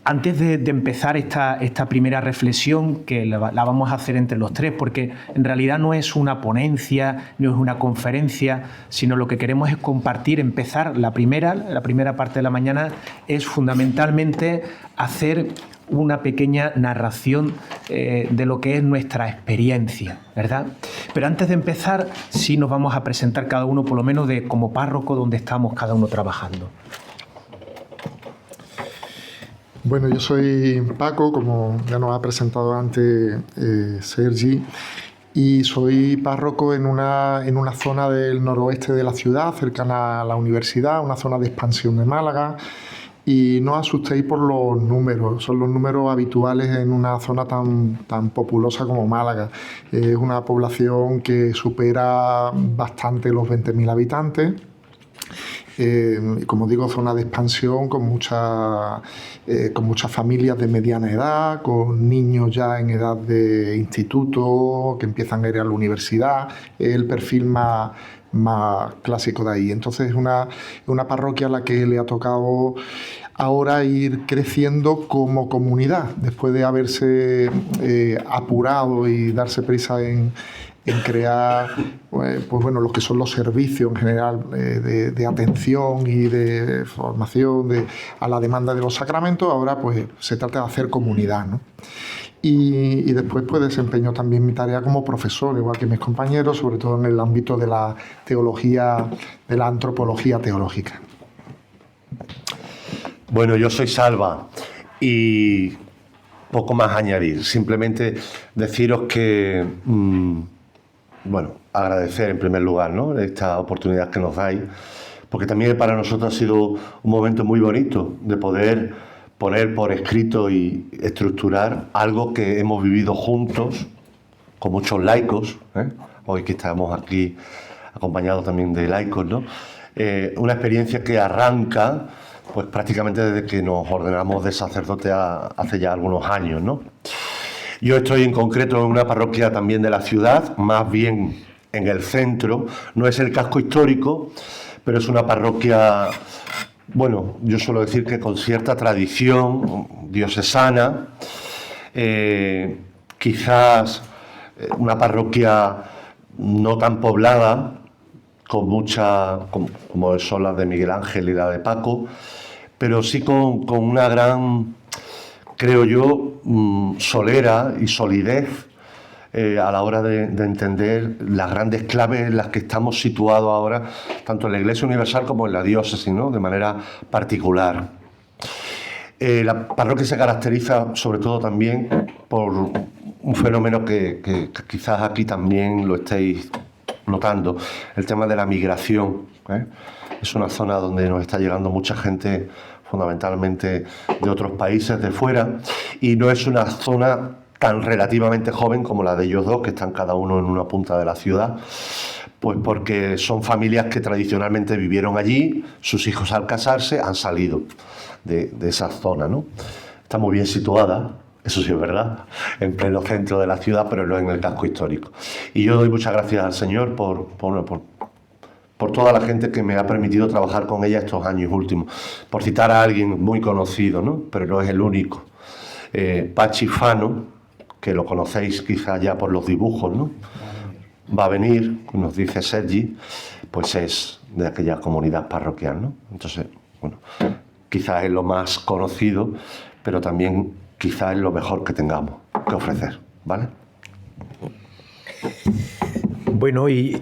Antes de empezar esta primera reflexión, que la vamos a hacer entre los tres, porque en realidad no es una ponencia, no es una conferencia, sino lo que queremos es compartir, empezar la primera parte de la mañana, es fundamentalmente hacer una pequeña narración de lo que es nuestra experiencia, ¿verdad? Pero antes de empezar, sí nos vamos a presentar cada uno, por lo menos como párroco, donde estamos cada uno trabajando. Bueno, yo soy Paco, como ya nos ha presentado antes Sergi, y soy párroco en una zona del noroeste de la ciudad, cercana a la universidad, una zona de expansión de Málaga. Y no os asustéis por los números, son los números habituales en una zona tan populosa como Málaga. Es una población que supera bastante los 20.000 habitantes. Como digo, zona de expansión con muchas familias de mediana edad, con niños ya en edad de instituto, que empiezan a ir a la universidad, es el perfil más clásico de ahí. Entonces es una parroquia a la que le ha tocado ahora ir creciendo como comunidad, después de haberse apurado y darse prisa en crear pues bueno, lo que son los servicios en general de atención y de formación a la demanda de los sacramentos. Ahora pues se trata de hacer comunidad, ¿no? Y después pues desempeño también mi tarea como profesor, igual que mis compañeros, sobre todo en el ámbito de la teología, de la antropología teológica. Bueno, yo soy Salva y poco más añadir, simplemente deciros que bueno, agradecer en primer lugar, ¿no?, esta oportunidad que nos dais, porque también para nosotros ha sido un momento muy bonito de poder poner por escrito y estructurar algo que hemos vivido juntos, con muchos laicos, hoy que estamos aquí acompañados también de laicos, ¿no? Una experiencia que arranca pues prácticamente desde que nos ordenamos de sacerdote hace ya algunos años, ¿no? Yo estoy en concreto en una parroquia también de la ciudad, más bien en el centro. No es el casco histórico, pero es una parroquia, bueno, yo suelo decir que con cierta tradición diocesana. Quizás una parroquia no tan poblada, con mucha, como son las de Miguel Ángel y la de Paco, pero sí con una gran, creo yo, solera y solidez a la hora de entender las grandes claves en las que estamos situados ahora, tanto en la Iglesia Universal como en la diócesis, ¿no?, de manera particular. La parroquia se caracteriza sobre todo también por un fenómeno que quizás aquí también lo estéis notando, el tema de la migración. Es una zona donde nos está llegando mucha gente, fundamentalmente de otros países de fuera, y no es una zona tan relativamente joven como la de ellos dos, que están cada uno en una punta de la ciudad, pues porque son familias que tradicionalmente vivieron allí, sus hijos al casarse han salido de esa zona, ¿no? Está muy bien situada, eso sí es verdad, en pleno centro de la ciudad, pero no en el casco histórico. Y yo doy muchas gracias al Señor por toda la gente que me ha permitido trabajar con ella estos años últimos. Por citar a alguien muy conocido, ¿no?, pero no es el único. Pachi Fano, que lo conocéis quizás ya por los dibujos, ¿no? Va a venir, nos dice Sergi, pues es de aquella comunidad parroquial, ¿no? Entonces, bueno, quizás es lo más conocido, pero también quizás es lo mejor que tengamos que ofrecer, ¿vale? Bueno, y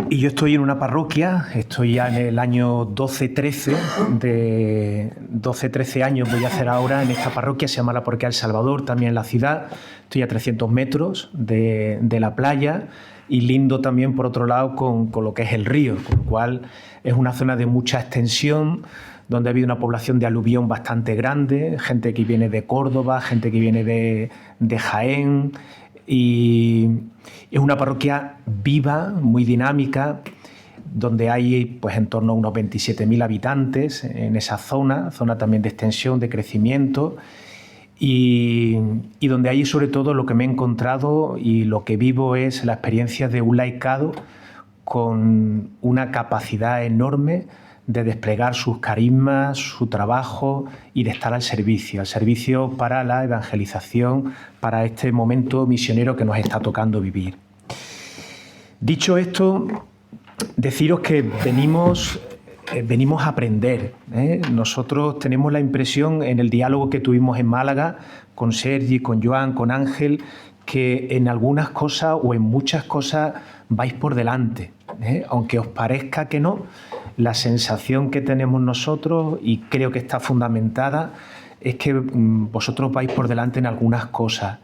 yo estoy en una parroquia, estoy ya en el año 12-13, de 12-13 años voy a hacer ahora en esta parroquia, se llama la Parroquia El Salvador, también en la ciudad. Estoy a 300 metros de la playa y lindo también, por otro lado, con lo que es el río, con lo cual es una zona de mucha extensión, donde ha habido una población de aluvión bastante grande, gente que viene de Córdoba, gente que viene de Jaén, y es una parroquia viva, muy dinámica, donde hay pues en torno a unos 27.000 habitantes en esa zona también de extensión, de crecimiento, y donde hay sobre todo lo que me he encontrado y lo que vivo es la experiencia de un laicado con una capacidad enorme de desplegar sus carismas, su trabajo y de estar al servicio para la evangelización, para este momento misionero que nos está tocando vivir. Dicho esto, deciros que venimos a aprender, ¿eh? Nosotros tenemos la impresión, en el diálogo que tuvimos en Málaga, con Sergi, con Joan, con Ángel, que en algunas cosas o en muchas cosas vais por delante, ¿eh? Aunque os parezca que no, la sensación que tenemos nosotros, y creo que está fundamentada, es que vosotros vais por delante en algunas cosas.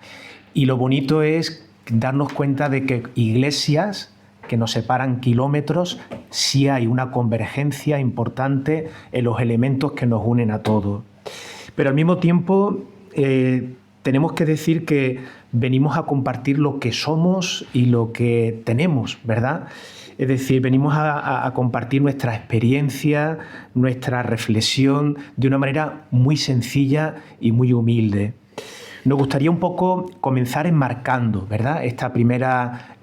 Y lo bonito es darnos cuenta de que iglesias que nos separan kilómetros, sí hay una convergencia importante en los elementos que nos unen a todos. Pero al mismo tiempo tenemos que decir que venimos a compartir lo que somos y lo que tenemos, ¿verdad? Es decir, venimos a compartir nuestra experiencia, nuestra reflexión de una manera muy sencilla y muy humilde. Nos gustaría un poco comenzar enmarcando, ¿verdad?, esta primera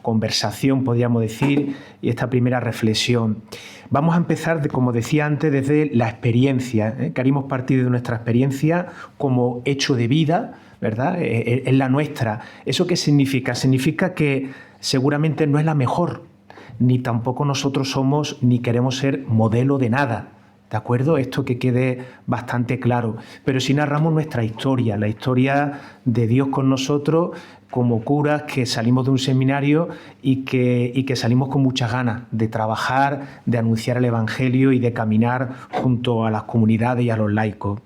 conversación, podríamos decir, y esta primera reflexión. Vamos a empezar, como decía antes, desde la experiencia, ¿eh? Queremos partir de nuestra experiencia como hecho de vida, ¿verdad? Es la nuestra. ¿Eso qué significa? Significa que seguramente no es la mejor, ni tampoco nosotros somos ni queremos ser modelo de nada. ¿De acuerdo? Esto que quede bastante claro. Pero sí narramos nuestra historia, la historia de Dios con nosotros como curas que salimos de un seminario y que salimos con muchas ganas de trabajar, de anunciar el Evangelio y de caminar junto a las comunidades y a los laicos.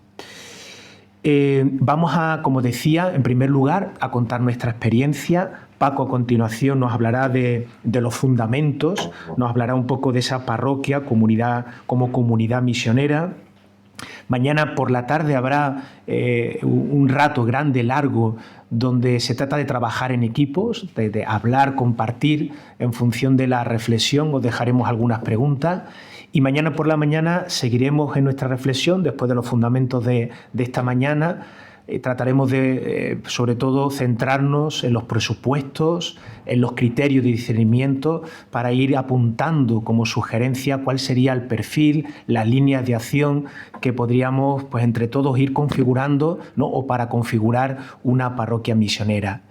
Vamos a, como decía, en primer lugar, a contar nuestra experiencia. Paco a continuación nos hablará de los fundamentos, nos hablará un poco de esa parroquia, como comunidad misionera. Mañana por la tarde habrá un rato grande, largo, donde se trata de trabajar en equipos, de hablar, compartir en función de la reflexión. Os dejaremos algunas preguntas. Y mañana por la mañana seguiremos en nuestra reflexión, después de los fundamentos de esta mañana. Trataremos de, sobre todo, centrarnos en los presupuestos, en los criterios de discernimiento, para ir apuntando como sugerencia cuál sería el perfil, las líneas de acción que podríamos, pues, entre todos ir configurando, ¿no?, o para configurar una parroquia misionera.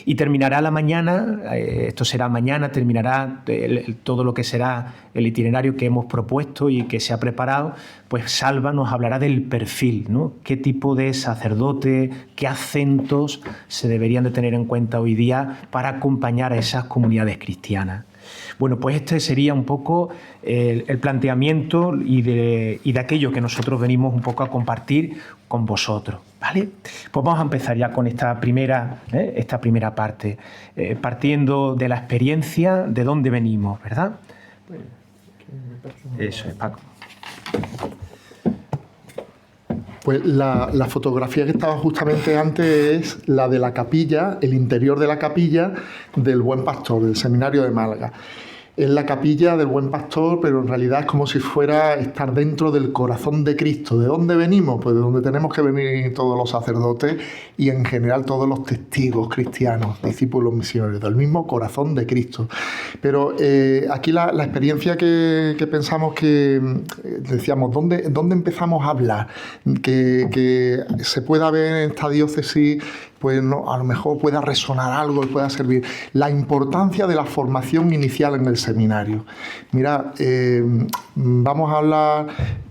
Y terminará la mañana, esto será mañana, terminará todo lo que será el itinerario que hemos propuesto y que se ha preparado, pues Salva nos hablará del perfil, ¿no? Qué tipo de sacerdote, qué acentos se deberían de tener en cuenta hoy día para acompañar a esas comunidades cristianas. Bueno, pues este sería un poco el planteamiento y de aquello que nosotros venimos un poco a compartir con vosotros, ¿vale? Pues vamos a empezar ya con esta primera parte, partiendo de la experiencia, de dónde venimos, ¿verdad? Eso es, Paco. Pues la fotografía que estaba justamente antes es la de la capilla, el interior de la capilla del Buen Pastor, del Seminario de Málaga. Es la capilla del Buen Pastor, pero en realidad es como si fuera estar dentro del corazón de Cristo. ¿De dónde venimos? Pues de donde tenemos que venir todos los sacerdotes y en general todos los testigos cristianos, discípulos misioneros, del mismo corazón de Cristo. Pero aquí la experiencia que pensamos que, decíamos, ¿dónde empezamos a hablar? Que se pueda ver en esta diócesis, pues no, a lo mejor pueda resonar algo y pueda servir. La importancia de la formación inicial en el seminario. Mira, vamos a hablar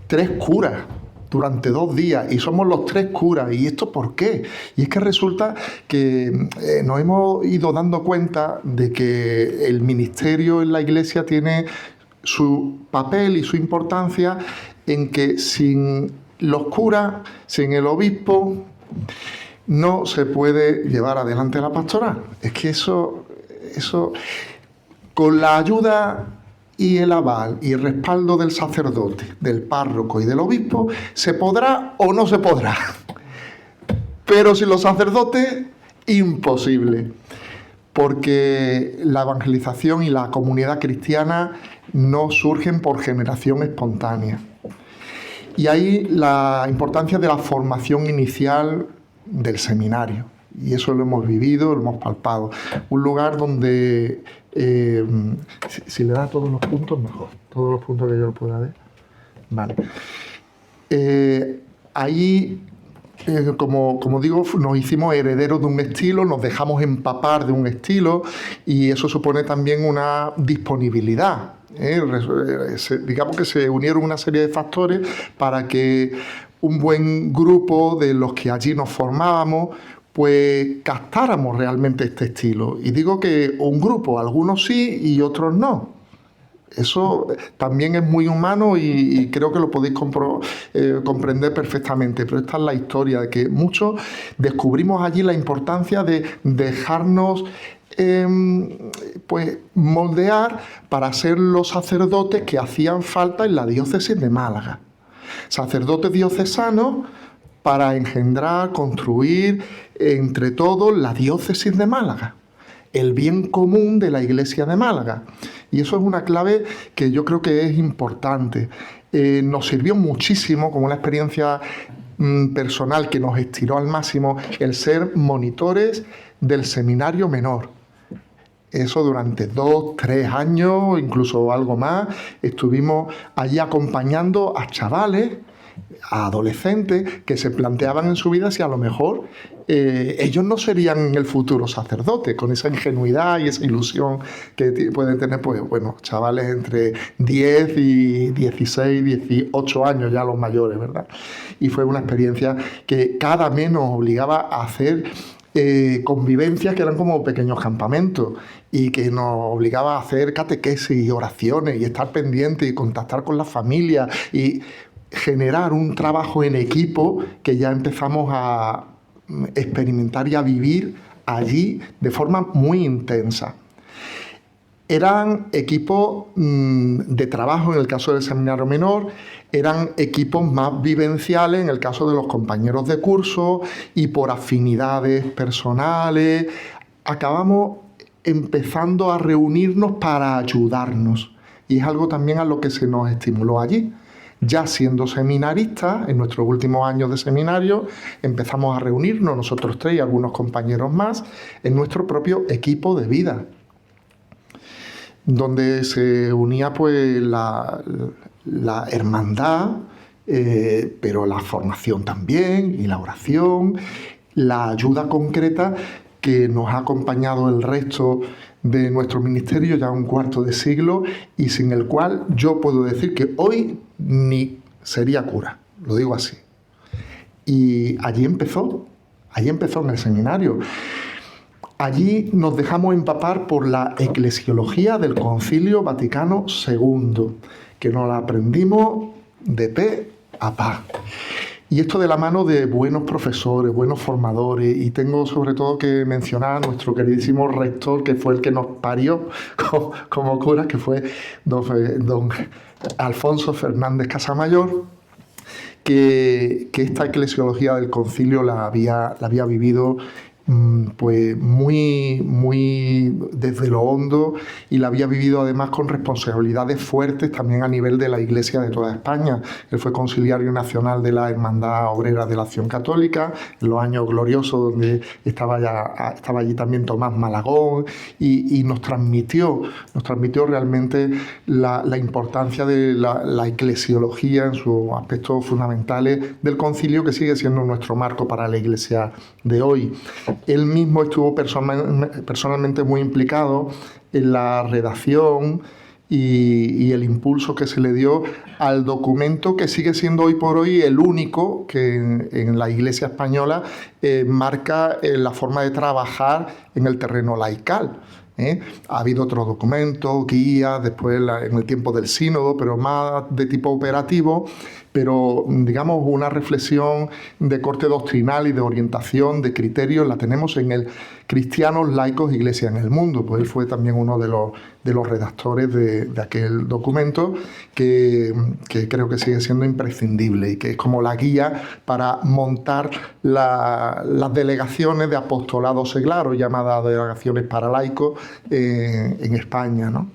3 curas durante 2 días y somos los 3 curas. ¿Y esto por qué? Y es que resulta que nos hemos ido dando cuenta de que el ministerio en la Iglesia tiene su papel y su importancia en que sin los curas, sin el obispo, no se puede llevar adelante la pastoral. Es que eso con la ayuda y el aval y el respaldo del sacerdote, del párroco y del obispo, se podrá o no se podrá. Pero sin los sacerdotes, imposible. Porque la evangelización y la comunidad cristiana no surgen por generación espontánea. Y ahí la importancia de la formación inicial del seminario. Y eso lo hemos vivido, lo hemos palpado. Un lugar donde, si le da todos los puntos, mejor. Todos los puntos que yo lo pueda ver. Vale. Ahí, como digo, nos hicimos herederos de un estilo, nos dejamos empapar de un estilo, y eso supone también una disponibilidad. Digamos que se unieron una serie de factores para que un buen grupo de los que allí nos formábamos pues captáramos realmente este estilo. Y digo que un grupo, algunos sí y otros no. Eso también es muy humano y creo que lo podéis comprender perfectamente. Pero esta es la historia de que muchos descubrimos allí la importancia de dejarnos pues moldear para ser los sacerdotes que hacían falta en la diócesis de Málaga. Sacerdotes diocesanos para engendrar, construir entre todos la diócesis de Málaga, el bien común de la Iglesia de Málaga. Y eso es una clave que yo creo que es importante. Nos sirvió muchísimo como una experiencia personal que nos estiró al máximo el ser monitores del seminario menor. Eso durante 2, 3 años, incluso algo más, estuvimos allí acompañando a chavales, a adolescentes que se planteaban en su vida si a lo mejor ellos no serían el futuro sacerdote, con esa ingenuidad y esa ilusión que pueden tener, pues bueno, chavales entre 10 y 16, 18 años, ya los mayores, ¿verdad? Y fue una experiencia que cada mes nos obligaba a hacer convivencias que eran como pequeños campamentos y que nos obligaba a hacer catequesis y oraciones y estar pendientes y contactar con la familia y generar un trabajo en equipo que ya empezamos a experimentar y a vivir allí de forma muy intensa. Eran equipos de trabajo en el caso del seminario menor, eran equipos más vivenciales en el caso de los compañeros de curso y por afinidades personales. Acabamos empezando a reunirnos para ayudarnos y es algo también a lo que se nos estimuló allí. Ya siendo seminaristas, en nuestros últimos años de seminario, empezamos a reunirnos nosotros 3 y algunos compañeros más en nuestro propio equipo de vida, donde se unía pues la hermandad, pero la formación también y la oración, la ayuda concreta que nos ha acompañado el resto de nuestro ministerio ya un cuarto de siglo y sin el cual yo puedo decir que hoy ni sería cura, lo digo así. Y allí empezó en el seminario. Allí nos dejamos empapar por la eclesiología del Concilio Vaticano II, que nos la aprendimos de pe a pa. Y esto de la mano de buenos profesores, buenos formadores, y tengo sobre todo que mencionar a nuestro queridísimo rector, que fue el que nos parió como curas, que fue don Alfonso Fernández Casamayor, que esta eclesiología del concilio la había vivido pues muy desde lo hondo y la había vivido además con responsabilidades fuertes también a nivel de la Iglesia de toda España. Él fue conciliario nacional de la Hermandad Obrera de la Acción Católica en los años gloriosos, donde estaba allí también Tomás Malagón y nos transmitió realmente la importancia de la eclesiología en sus aspectos fundamentales del concilio, que sigue siendo nuestro marco para la Iglesia de hoy. Él mismo estuvo personalmente muy implicado en la redacción y el impulso que se le dio al documento que sigue siendo hoy por hoy el único que en la Iglesia española marca la forma de trabajar en el terreno laical. Ha habido otros documentos, guías, después en el tiempo del sínodo, pero más de tipo operativo, pero digamos una reflexión de corte doctrinal y de orientación, de criterios, la tenemos en el Cristianos, Laicos, Iglesia en el Mundo. Pues él fue también uno de los redactores de aquel documento que creo que sigue siendo imprescindible y que es como la guía para montar las delegaciones de apostolado seglar, o llamadas delegaciones para laicos en España, ¿no?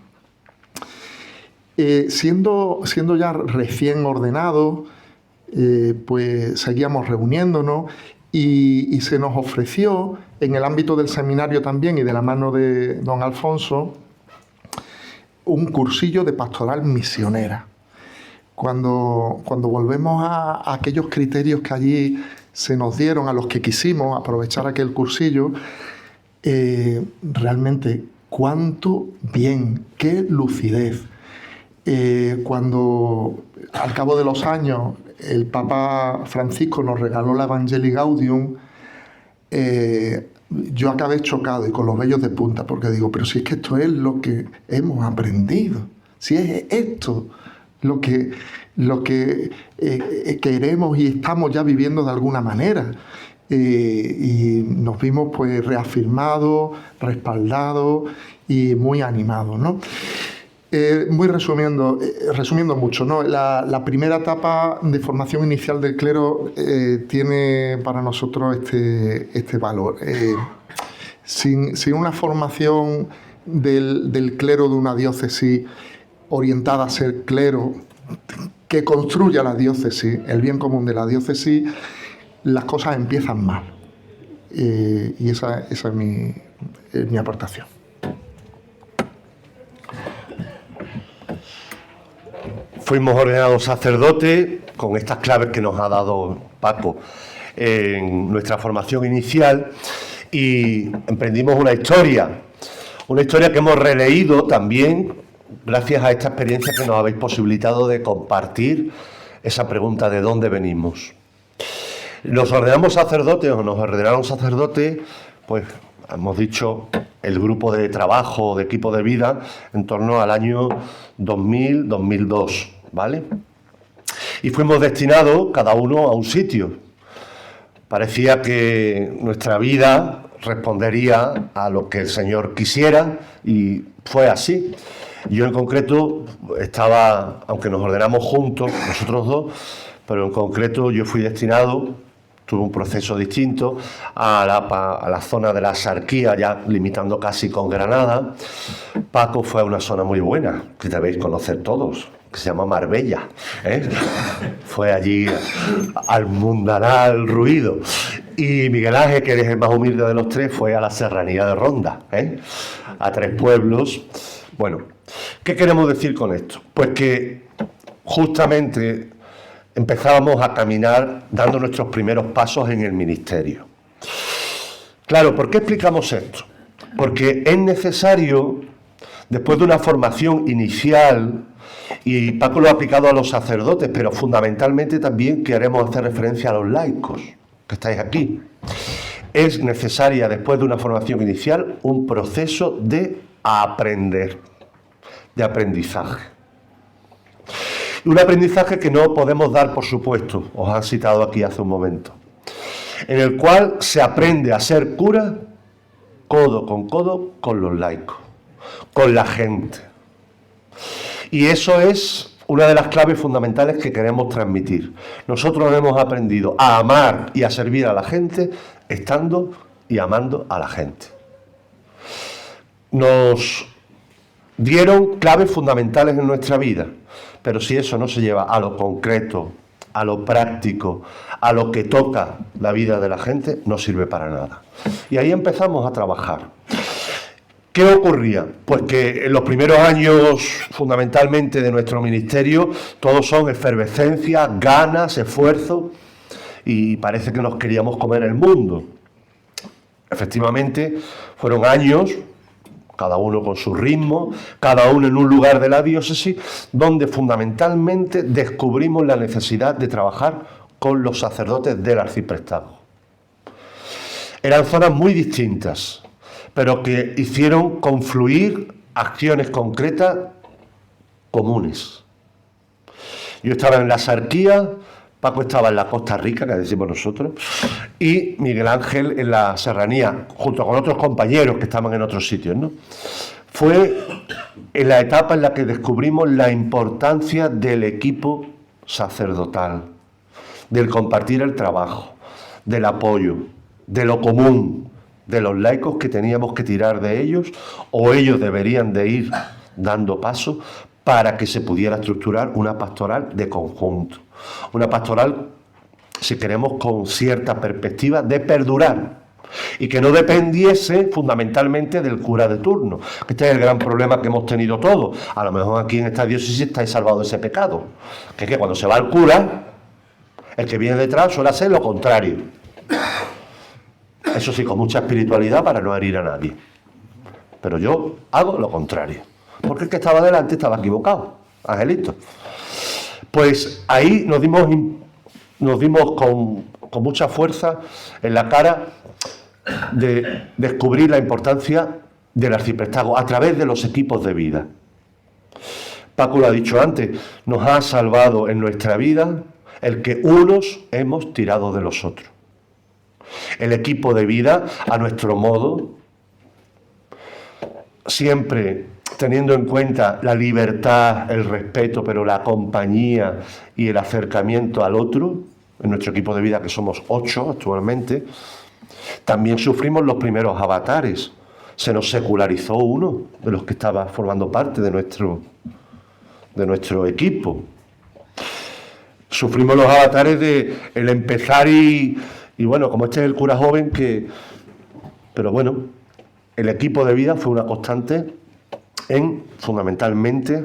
Siendo ya recién ordenado, pues seguíamos reuniéndonos y se nos ofreció, en el ámbito del seminario también y de la mano de don Alfonso, un cursillo de pastoral misionera. Cuando volvemos a aquellos criterios que allí se nos dieron, a los que quisimos aprovechar aquel cursillo, realmente cuánto bien, qué lucidez. Cuando al cabo de los años el Papa Francisco nos regaló la Evangelii Gaudium, yo acabé chocado y con los vellos de punta, porque digo, pero si es que esto es lo que hemos aprendido, si es esto lo que queremos y estamos ya viviendo de alguna manera. Y nos vimos pues reafirmados, respaldados y muy animados, ¿no? Muy resumiendo mucho, ¿no? La primera etapa de formación inicial del clero tiene para nosotros este valor. Sin una formación del clero de una diócesis orientada a ser clero, que construya la diócesis, el bien común de la diócesis, las cosas empiezan mal. Y esa es mi aportación. Fuimos ordenados sacerdotes con estas claves que nos ha dado Paco en nuestra formación inicial y emprendimos una historia que hemos releído también gracias a esta experiencia que nos habéis posibilitado de compartir esa pregunta de dónde venimos. Nos ordenamos sacerdotes o nos ordenaron sacerdotes, pues hemos dicho el grupo de trabajo, de equipo de vida, en torno al año 2000-2002, ¿vale? Y fuimos destinados cada uno a un sitio. Parecía que nuestra vida respondería a lo que el Señor quisiera y fue así. Yo en concreto estaba, aunque nos ordenamos juntos, nosotros dos, pero en concreto yo fui destinado, tuve un proceso distinto, a la zona de la Axarquía, ya limitando casi con Granada. Paco fue a una zona muy buena, que debéis conocer todos, que se llama Marbella, ¿eh? Fue allí al mundanal ruido. Y Miguel Ángel, que es el más humilde de los tres, fue a la serranía de Ronda, ¿eh? A 3 pueblos. Bueno, ¿qué queremos decir con esto? Pues que justamente empezábamos a caminar dando nuestros primeros pasos en el ministerio. Claro, ¿por qué explicamos esto? Porque es necesario, después de una formación inicial, y Paco lo ha aplicado a los sacerdotes, pero fundamentalmente también queremos hacer referencia a los laicos, que estáis aquí. Es necesaria, después de una formación inicial, un proceso de aprender, de aprendizaje. Un aprendizaje que no podemos dar por supuesto, os han citado aquí hace un momento, en el cual se aprende a ser cura codo con los laicos, con la gente. Y eso es una de las claves fundamentales que queremos transmitir. Nosotros hemos aprendido a amar y a servir a la gente estando y amando a la gente. Nos dieron claves fundamentales en nuestra vida, pero si eso no se lleva a lo concreto, a lo práctico, a lo que toca la vida de la gente, no sirve para nada. Y ahí empezamos a trabajar. ¿Qué ocurría? Pues que en los primeros años, fundamentalmente, de nuestro ministerio, todos son efervescencia, ganas, esfuerzo, y parece que nos queríamos comer el mundo. Efectivamente, fueron años, cada uno con su ritmo, cada uno en un lugar de la diócesis, donde fundamentalmente descubrimos la necesidad de trabajar con los sacerdotes del arciprestazgo. Eran zonas muy distintas, pero que hicieron confluir acciones concretas comunes. Yo estaba en la Axarquía, Paco estaba en la Costa Rica, que decimos nosotros, y Miguel Ángel en la Serranía, junto con otros compañeros que estaban en otros sitios, ¿no? Fue en la etapa en la que descubrimos la importancia del equipo sacerdotal, del compartir el trabajo, del apoyo, de lo común, de los laicos que teníamos que tirar de ellos o ellos deberían de ir dando paso para que se pudiera estructurar una pastoral de conjunto, una pastoral si queremos con cierta perspectiva de perdurar y que no dependiese fundamentalmente del cura de turno. Este es el gran problema que hemos tenido todos. A lo mejor aquí en esta diócesis estáis salvados de ese pecado, que es que cuando se va el cura, el que viene detrás suele hacer lo contrario. Eso sí, con mucha espiritualidad para no herir a nadie. Pero yo hago lo contrario, porque el que estaba delante estaba equivocado, Angelito. Pues ahí nos dimos con mucha fuerza en la cara de descubrir la importancia del arciprestazgo a través de los equipos de vida. Paco lo ha dicho antes, nos ha salvado en nuestra vida el que unos hemos tirado de los otros. El equipo de vida, a nuestro modo, siempre teniendo en cuenta la libertad, el respeto, pero la compañía y el acercamiento al otro, en nuestro equipo de vida, que somos 8 actualmente, también sufrimos los primeros avatares. Se nos secularizó uno de los que estaba formando parte de nuestro equipo. Sufrimos los avatares de el empezar y bueno, como este es el cura joven, pero bueno, el equipo de vida fue una constante en, fundamentalmente,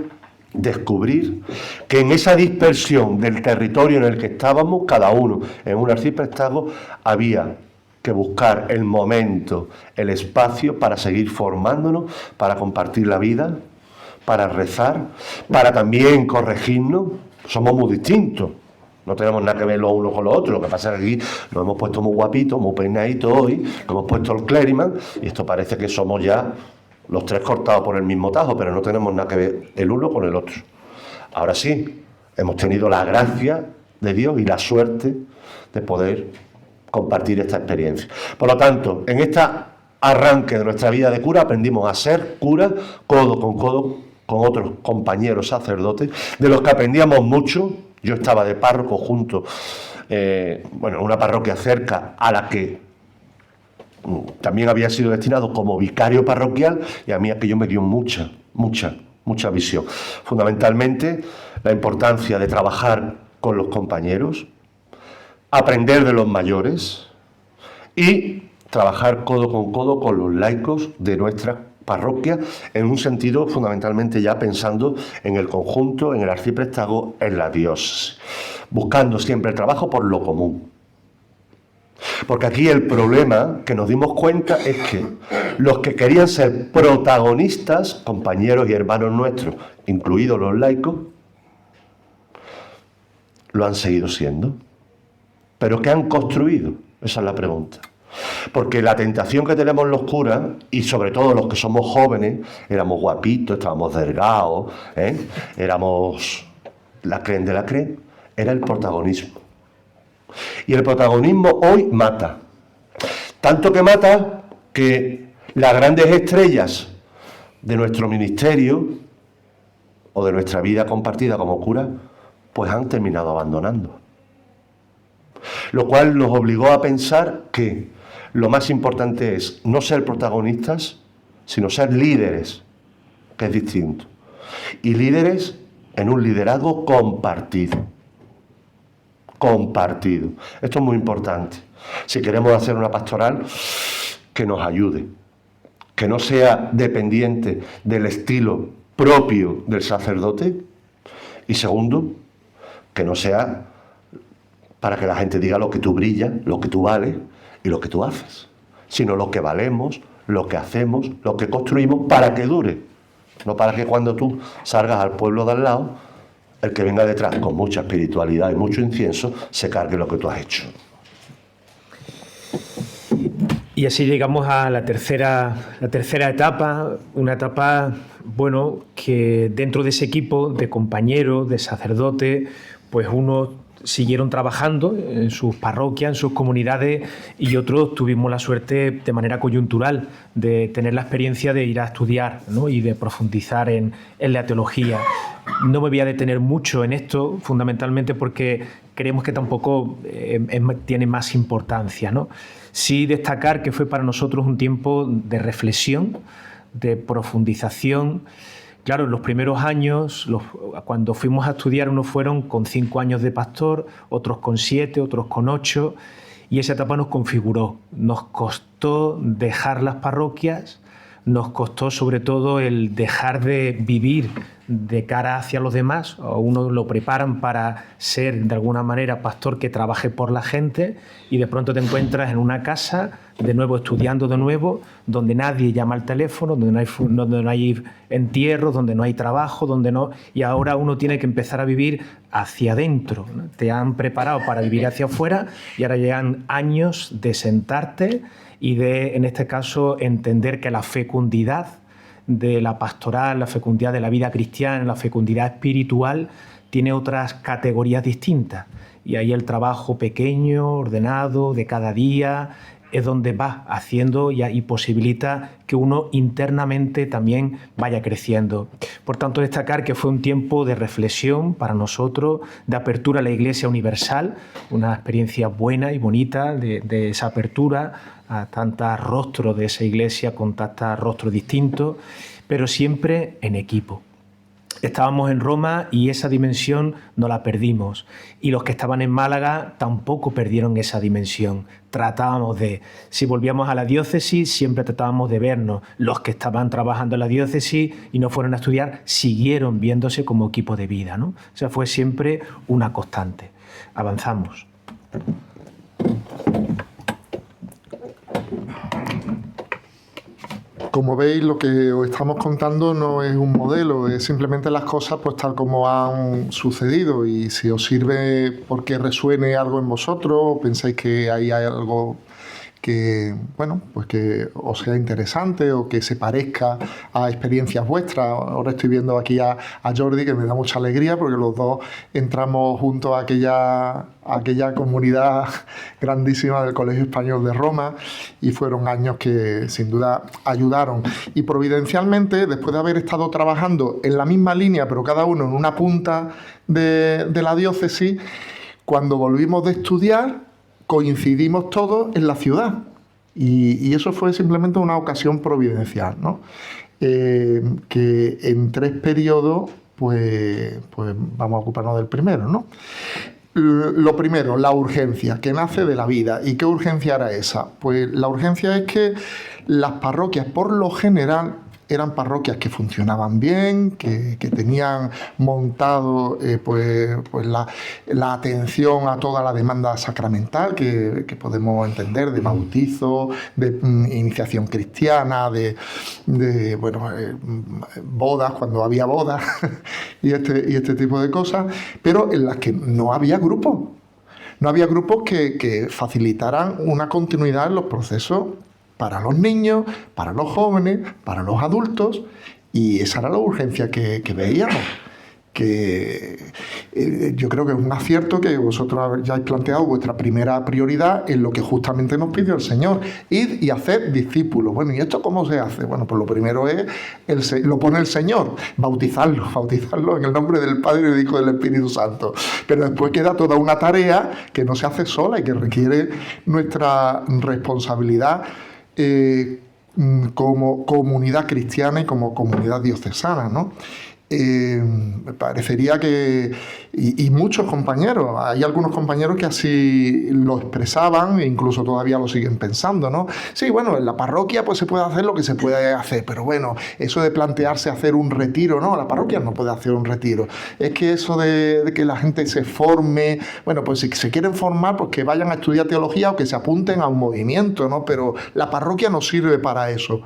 descubrir que en esa dispersión del territorio en el que estábamos, cada uno en un arciprestazgo, había que buscar el momento, el espacio para seguir formándonos, para compartir la vida, para rezar, para también corregirnos. Somos muy distintos, no tenemos nada que ver los unos con los otros. Lo que pasa es que aquí nos hemos puesto muy guapitos, muy peinaditos hoy, nos hemos puesto el clériman y esto parece que somos ya los tres cortados por el mismo tajo, pero no tenemos nada que ver el uno con el otro. Ahora sí, hemos tenido la gracia de Dios y la suerte de poder compartir esta experiencia. Por lo tanto, en este arranque de nuestra vida de cura aprendimos a ser cura codo con otros compañeros sacerdotes, de los que aprendíamos mucho. Yo estaba de párroco junto, en una parroquia cerca a la que también había sido destinado como vicario parroquial, y a mí aquello me dio mucha visión. Fundamentalmente, la importancia de trabajar con los compañeros, aprender de los mayores y trabajar codo con codo con los laicos de nuestra parroquia, en un sentido fundamentalmente ya pensando en el conjunto, en el arciprestazgo, en la diócesis, buscando siempre el trabajo por lo común. Porque aquí el problema que nos dimos cuenta es que los que querían ser protagonistas, compañeros y hermanos nuestros, incluidos los laicos, lo han seguido siendo. ¿Pero qué han construido? Esa es la pregunta. Porque la tentación que tenemos los curas, y sobre todo los que somos jóvenes, éramos guapitos, estábamos delgados, éramos la creen de la creen, era el protagonismo. Y el protagonismo hoy mata. Tanto que mata que las grandes estrellas de nuestro ministerio o de nuestra vida compartida como cura, pues han terminado abandonando. Lo cual nos obligó a pensar que lo más importante es no ser protagonistas, sino ser líderes, que es distinto. Y líderes en un liderazgo compartido. Compartido. Esto es muy importante. Si queremos hacer una pastoral, que nos ayude. Que no sea dependiente del estilo propio del sacerdote. Y segundo, que no sea para que la gente diga lo que tú brillas, lo que tú vales y lo que tú haces, sino lo que valemos, lo que hacemos, lo que construimos para que dure, no para que cuando tú salgas al pueblo de al lado, el que venga detrás con mucha espiritualidad y mucho incienso se cargue lo que tú has hecho. Y así llegamos a la tercera etapa, una etapa, bueno, que dentro de ese equipo de compañeros, de sacerdotes, pues unos siguieron trabajando en sus parroquias, en sus comunidades, y otros tuvimos la suerte de manera coyuntural de tener la experiencia de ir a estudiar, ¿no? Y de profundizar en la teología. No me voy a detener mucho en esto, fundamentalmente porque creemos que tampoco tiene más importancia, ¿no? Sí destacar que fue para nosotros un tiempo de reflexión, de profundización, Claro, en los primeros años, cuando fuimos a estudiar, unos fueron con 5 años de pastor, otros con 7, otros con 8, y esa etapa nos configuró. Nos costó dejar las parroquias, nos costó sobre todo el dejar de vivir de cara hacia los demás. A uno lo preparan para ser de alguna manera pastor que trabaje por la gente, y de pronto te encuentras en una casa, de nuevo estudiando de nuevo, donde nadie llama al teléfono, donde no hay entierros, donde no hay trabajo, y ahora uno tiene que empezar a vivir hacia adentro, ¿no? Te han preparado para vivir hacia afuera y ahora llegan años de sentarte y de, en este caso, entender que la fecundidad de la pastoral, la fecundidad de la vida cristiana, la fecundidad espiritual, tiene otras categorías distintas. Y ahí el trabajo pequeño, ordenado, de cada día, es donde va haciendo y posibilita que uno internamente también vaya creciendo. Por tanto, destacar que fue un tiempo de reflexión para nosotros, de apertura a la Iglesia universal, una experiencia buena y bonita de esa apertura a tantos rostros de esa Iglesia con tantos rostros distintos, pero siempre en equipo. Estábamos en Roma y esa dimensión no la perdimos. Y los que estaban en Málaga tampoco perdieron esa dimensión. Si volvíamos a la diócesis, siempre tratábamos de vernos. Los que estaban trabajando en la diócesis y no fueron a estudiar, siguieron viéndose como equipo de vida, ¿no? O sea, fue siempre una constante. Avanzamos. Como veis, lo que os estamos contando no es un modelo, es simplemente las cosas pues tal como han sucedido, y si os sirve porque resuene algo en vosotros o pensáis que hay algo que, bueno, pues que os sea interesante o que se parezca a experiencias vuestras. Ahora estoy viendo aquí a Jordi, que me da mucha alegría porque los dos entramos juntos a aquella comunidad grandísima del Colegio Español de Roma, y fueron años que sin duda ayudaron. Y providencialmente, después de haber estado trabajando en la misma línea, pero cada uno en una punta de la diócesis, cuando volvimos de estudiar, coincidimos todos en la ciudad, y eso fue simplemente una ocasión providencial, ¿no? Que en 3 periodos pues vamos a ocuparnos del primero, ¿no? Lo primero, la urgencia, que nace de la vida. ¿Y qué urgencia era esa? Pues la urgencia es que las parroquias, por lo general, eran parroquias que funcionaban bien, que tenían montado pues la atención a toda la demanda sacramental que podemos entender, de bautizo, de iniciación cristiana, de bodas, cuando había bodas, y este tipo de cosas, pero en las que no había grupos. No había grupos que facilitaran una continuidad en los procesos para los niños, para los jóvenes, para los adultos, y esa era la urgencia que veíamos. Yo creo que es un acierto que vosotros ya habéis planteado vuestra primera prioridad en lo que justamente nos pidió el Señor: id y haced discípulos. Bueno, ¿y esto cómo se hace? Bueno, pues lo primero es, lo pone el Señor, bautizarlo en el nombre del Padre, del Hijo y del Espíritu Santo. Pero después queda toda una tarea que no se hace sola y que requiere nuestra responsabilidad como comunidad cristiana y como comunidad diocesana, ¿no? Me parecería que, y muchos compañeros, hay algunos compañeros que así lo expresaban e incluso todavía lo siguen pensando, ¿no? Sí, bueno, en la parroquia pues se puede hacer lo que se puede hacer, pero bueno, eso de plantearse hacer un retiro, no, la parroquia no puede hacer un retiro. Es que eso de que la gente se forme, bueno, pues si se quieren formar, pues que vayan a estudiar teología o que se apunten a un movimiento, ¿no? Pero la parroquia no sirve para eso.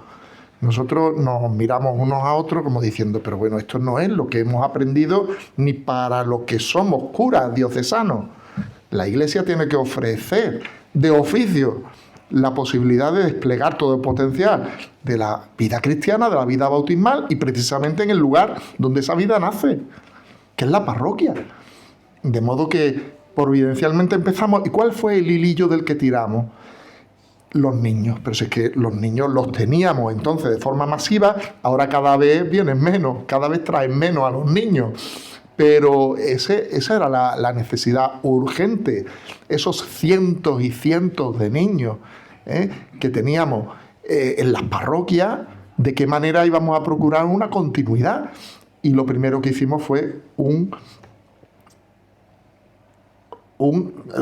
Nosotros nos miramos unos a otros como diciendo, pero bueno, esto no es lo que hemos aprendido ni para lo que somos curas diocesanos. La Iglesia tiene que ofrecer de oficio la posibilidad de desplegar todo el potencial de la vida cristiana, de la vida bautismal, y precisamente en el lugar donde esa vida nace, que es la parroquia. De modo que providencialmente empezamos. ¿Y cuál fue el hilillo del que tiramos? Los niños. Pero si es que los niños los teníamos entonces de forma masiva, ahora cada vez vienen menos, cada vez traen menos a los niños. Pero esa era la necesidad urgente, esos cientos y cientos de niños que teníamos en las parroquias, de qué manera íbamos a procurar una continuidad. Y lo primero que hicimos fue un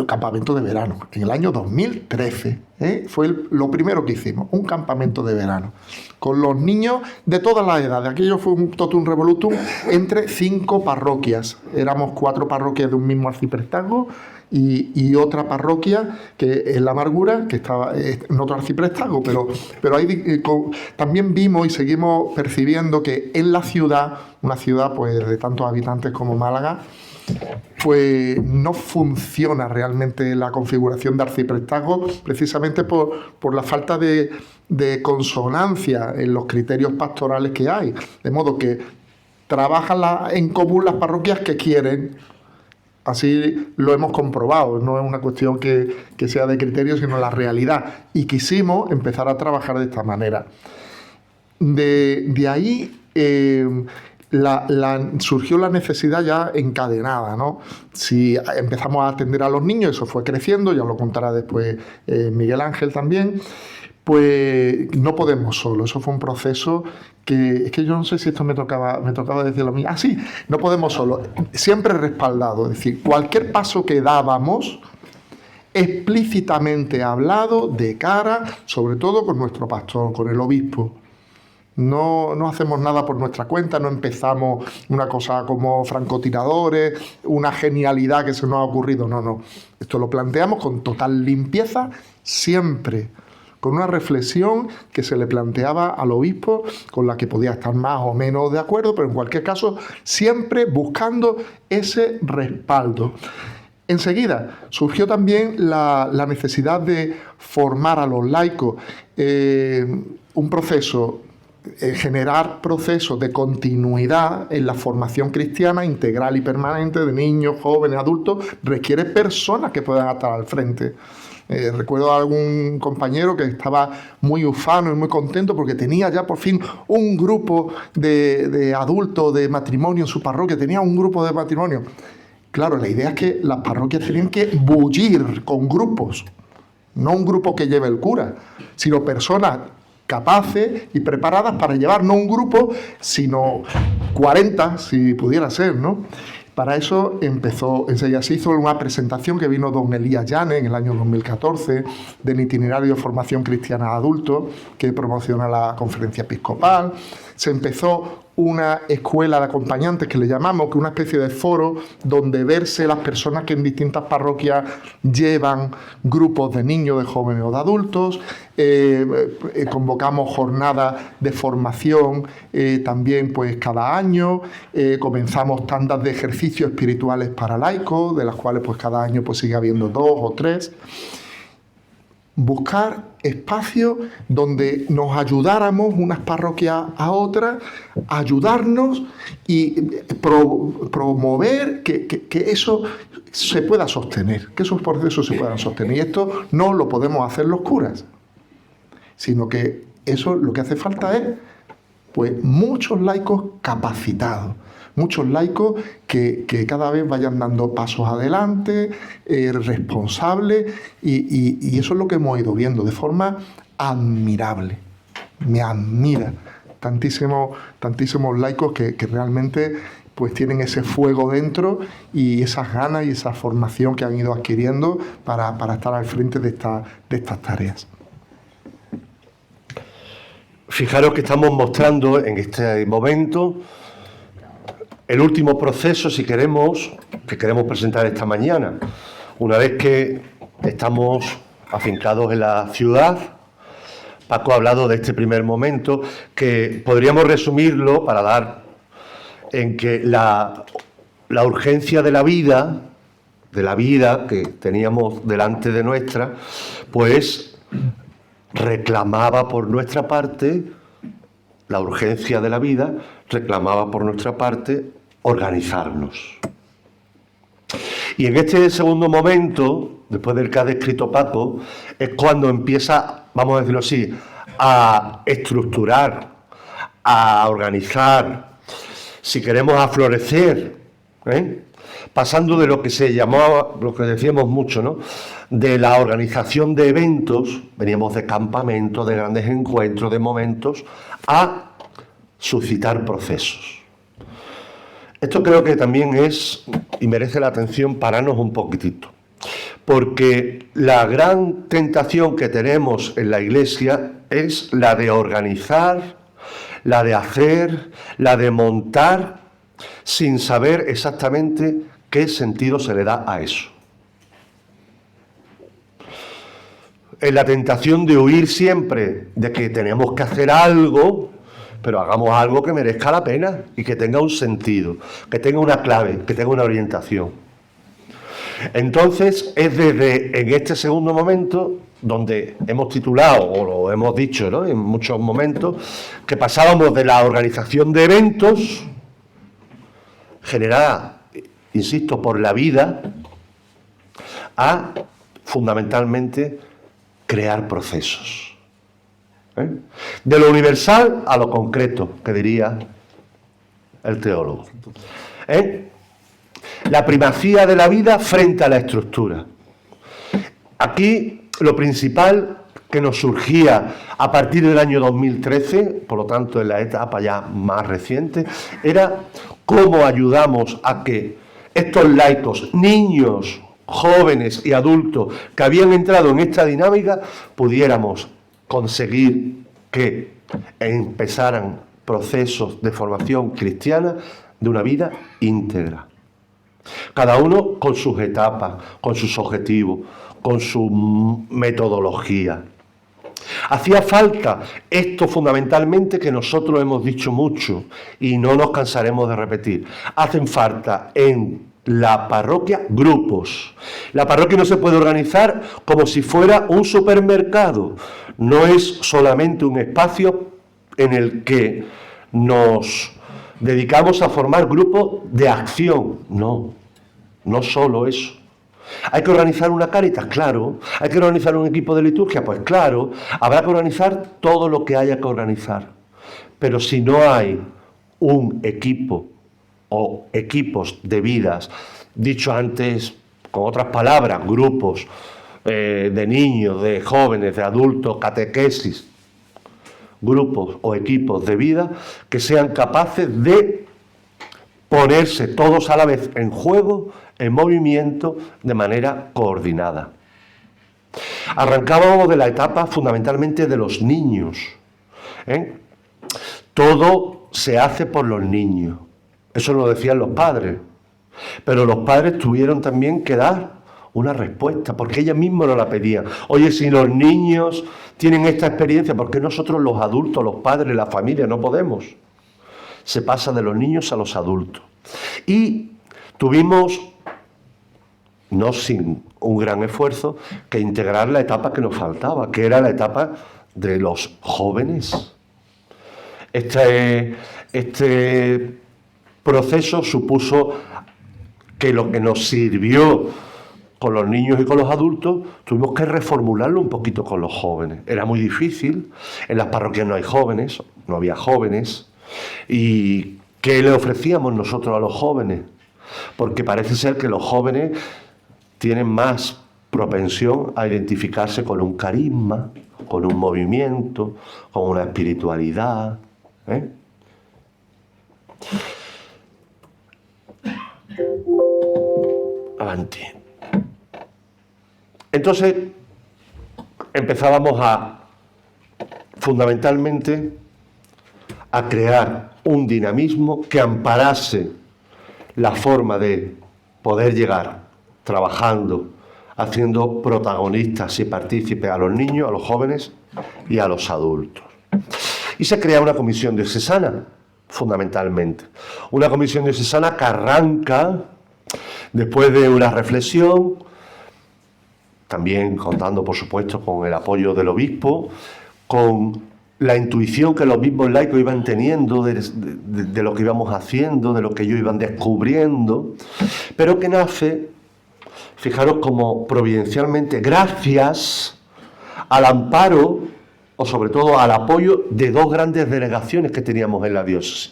campamento de verano, en el año 2013. Fue lo primero que hicimos, un campamento de verano, con los niños de todas las edades. Aquello fue un totum revolutum entre 5 parroquias. Éramos 4 parroquias de un mismo arciprestazgo y otra parroquia que es La Amargura, que estaba en otro arciprestazgo, pero ahí también vimos y seguimos percibiendo que en la ciudad, una ciudad pues de tantos habitantes como Málaga, pues no funciona realmente la configuración de arciprestazgo, precisamente por la falta de consonancia en los criterios pastorales que hay. De modo que trabajan en común las parroquias que quieren. Así lo hemos comprobado, no es una cuestión que sea de criterio, sino la realidad. Y quisimos empezar a trabajar de esta manera. De ahí surgió la necesidad ya encadenada, ¿no? Si empezamos a atender a los niños, eso fue creciendo, ya lo contará después Miguel Ángel también, pues no podemos solo. Eso fue un proceso que, es que yo no sé si esto me tocaba decirlo a mí. Sí, no podemos solo. Siempre respaldado, es decir, cualquier paso que dábamos, explícitamente hablado de cara, sobre todo con nuestro pastor, con el obispo. No hacemos nada por nuestra cuenta, no empezamos una cosa como francotiradores, una genialidad que se nos ha ocurrido, no. Esto lo planteamos con total limpieza, siempre con una reflexión que se le planteaba al obispo, con la que podía estar más o menos de acuerdo, pero en cualquier caso, siempre buscando ese respaldo. Enseguida surgió también la necesidad de formar a los laicos, un proceso, generar procesos de continuidad en la formación cristiana integral y permanente de niños, jóvenes, adultos, requiere personas que puedan estar al frente. Recuerdo a algún compañero que estaba muy ufano y muy contento porque tenía ya por fin un grupo de adultos de matrimonio en su parroquia, tenía un grupo de matrimonio. Claro, la idea es que las parroquias tenían que bullir con grupos, no un grupo que lleve el cura, sino personas capaces y preparadas para llevar no un grupo, sino 40, si pudiera ser, ¿no? Para eso enseguida se hizo una presentación que vino don Elías Llanes en el año 2014 del itinerario de formación cristiana a adultos que promociona la Conferencia Episcopal. Se empezó una escuela de acompañantes que le llamamos, que es una especie de foro donde verse las personas que en distintas parroquias llevan grupos de niños, de jóvenes o de adultos. Convocamos jornadas de formación también pues cada año. Comenzamos tandas de ejercicios espirituales para laicos, de las cuales pues cada año pues sigue habiendo 2 o 3. Buscar espacios donde nos ayudáramos unas parroquias a otras, ayudarnos y promover que eso se pueda sostener, que esos procesos se puedan sostener. Y esto no lo podemos hacer los curas, sino que eso lo que hace falta es pues muchos laicos capacitados, muchos laicos que cada vez vayan dando pasos adelante, responsables, y eso es lo que hemos ido viendo de forma admirable. Me admira tantísimos laicos que realmente pues tienen ese fuego dentro y esas ganas y esa formación que han ido adquiriendo para estar al frente de estas tareas. Fijaros que estamos mostrando en este momento el último proceso, si queremos, que queremos presentar esta mañana. Una vez que estamos afincados en la ciudad, Paco ha hablado de este primer momento, que podríamos resumirlo para dar en que la urgencia de la vida que teníamos delante de nuestra, pues reclamaba por nuestra parte, la urgencia de la vida reclamaba por nuestra parte organizarnos. Y en este segundo momento, después del que ha descrito Paco, es cuando empieza, vamos a decirlo así, a estructurar, a organizar, si queremos a florecer, pasando de lo que se llamaba, lo que decíamos mucho, ¿no?, de la organización de eventos, veníamos de campamentos, de grandes encuentros, de momentos, a suscitar procesos. Esto creo que también es, y merece la atención, pararnos un poquitito, porque la gran tentación que tenemos en la Iglesia es la de organizar, la de hacer, la de montar, sin saber exactamente qué sentido se le da a eso. En la tentación de huir siempre de que tenemos que hacer algo, pero hagamos algo que merezca la pena y que tenga un sentido, que tenga una clave, que tenga una orientación. Entonces, es desde en este segundo momento donde hemos titulado, o lo hemos dicho, ¿no?, en muchos momentos, que pasábamos de la organización de eventos, generada, insisto, por la vida, a, fundamentalmente, crear procesos. De lo universal a lo concreto, que diría el teólogo. La primacía de la vida frente a la estructura. Aquí lo principal que nos surgía a partir del año 2013, por lo tanto en la etapa ya más reciente, era cómo ayudamos a que estos laicos, niños, jóvenes y adultos que habían entrado en esta dinámica, pudiéramos conseguir que empezaran procesos de formación cristiana de una vida íntegra. Cada uno con sus etapas, con sus objetivos, con su metodología. Hacía falta esto fundamentalmente que nosotros hemos dicho mucho y no nos cansaremos de repetir. Hacen falta en la parroquia grupos. La parroquia no se puede organizar como si fuera un supermercado. No es solamente un espacio en el que nos dedicamos a formar grupos de acción. No, no solo eso. ¿Hay que organizar una Cáritas? Claro. ¿Hay que organizar un equipo de liturgia? Pues claro. Habrá que organizar todo lo que haya que organizar. Pero si no hay un equipo o equipos de vidas, dicho antes con otras palabras, grupos de niños, de jóvenes, de adultos, catequesis, grupos o equipos de vida que sean capaces de ponerse todos a la vez en juego, en movimiento, de manera coordinada. Arrancábamos de la etapa fundamentalmente de los niños. Todo se hace por los niños. Eso lo decían los padres. Pero los padres tuvieron también que dar una respuesta, porque ellos mismos nos la pedían. Oye, si los niños tienen esta experiencia, ¿por qué nosotros los adultos, los padres, la familia, no podemos? Se pasa de los niños a los adultos. Y tuvimos, no sin un gran esfuerzo, que integrar la etapa que nos faltaba, que era la etapa de los jóvenes. Este proceso supuso que lo que nos sirvió con los niños y con los adultos, tuvimos que reformularlo un poquito con los jóvenes. Era muy difícil, en las parroquias no hay jóvenes, no había jóvenes. ¿Y qué le ofrecíamos nosotros a los jóvenes? Porque parece ser que los jóvenes tienen más propensión a identificarse con un carisma, con un movimiento, con una espiritualidad. Avanti. Entonces empezábamos fundamentalmente a crear un dinamismo que amparase la forma de poder llegar trabajando, haciendo protagonistas y partícipes a los niños, a los jóvenes y a los adultos. Y se crea una comisión diocesana, fundamentalmente. Una comisión diocesana que arranca después de una reflexión, también contando, por supuesto, con el apoyo del obispo, con la intuición que los obispos laicos iban teniendo de lo que íbamos haciendo, de lo que ellos iban descubriendo, pero que nace, fijaros como providencialmente, gracias al amparo o sobre todo al apoyo de dos grandes delegaciones que teníamos en la diócesis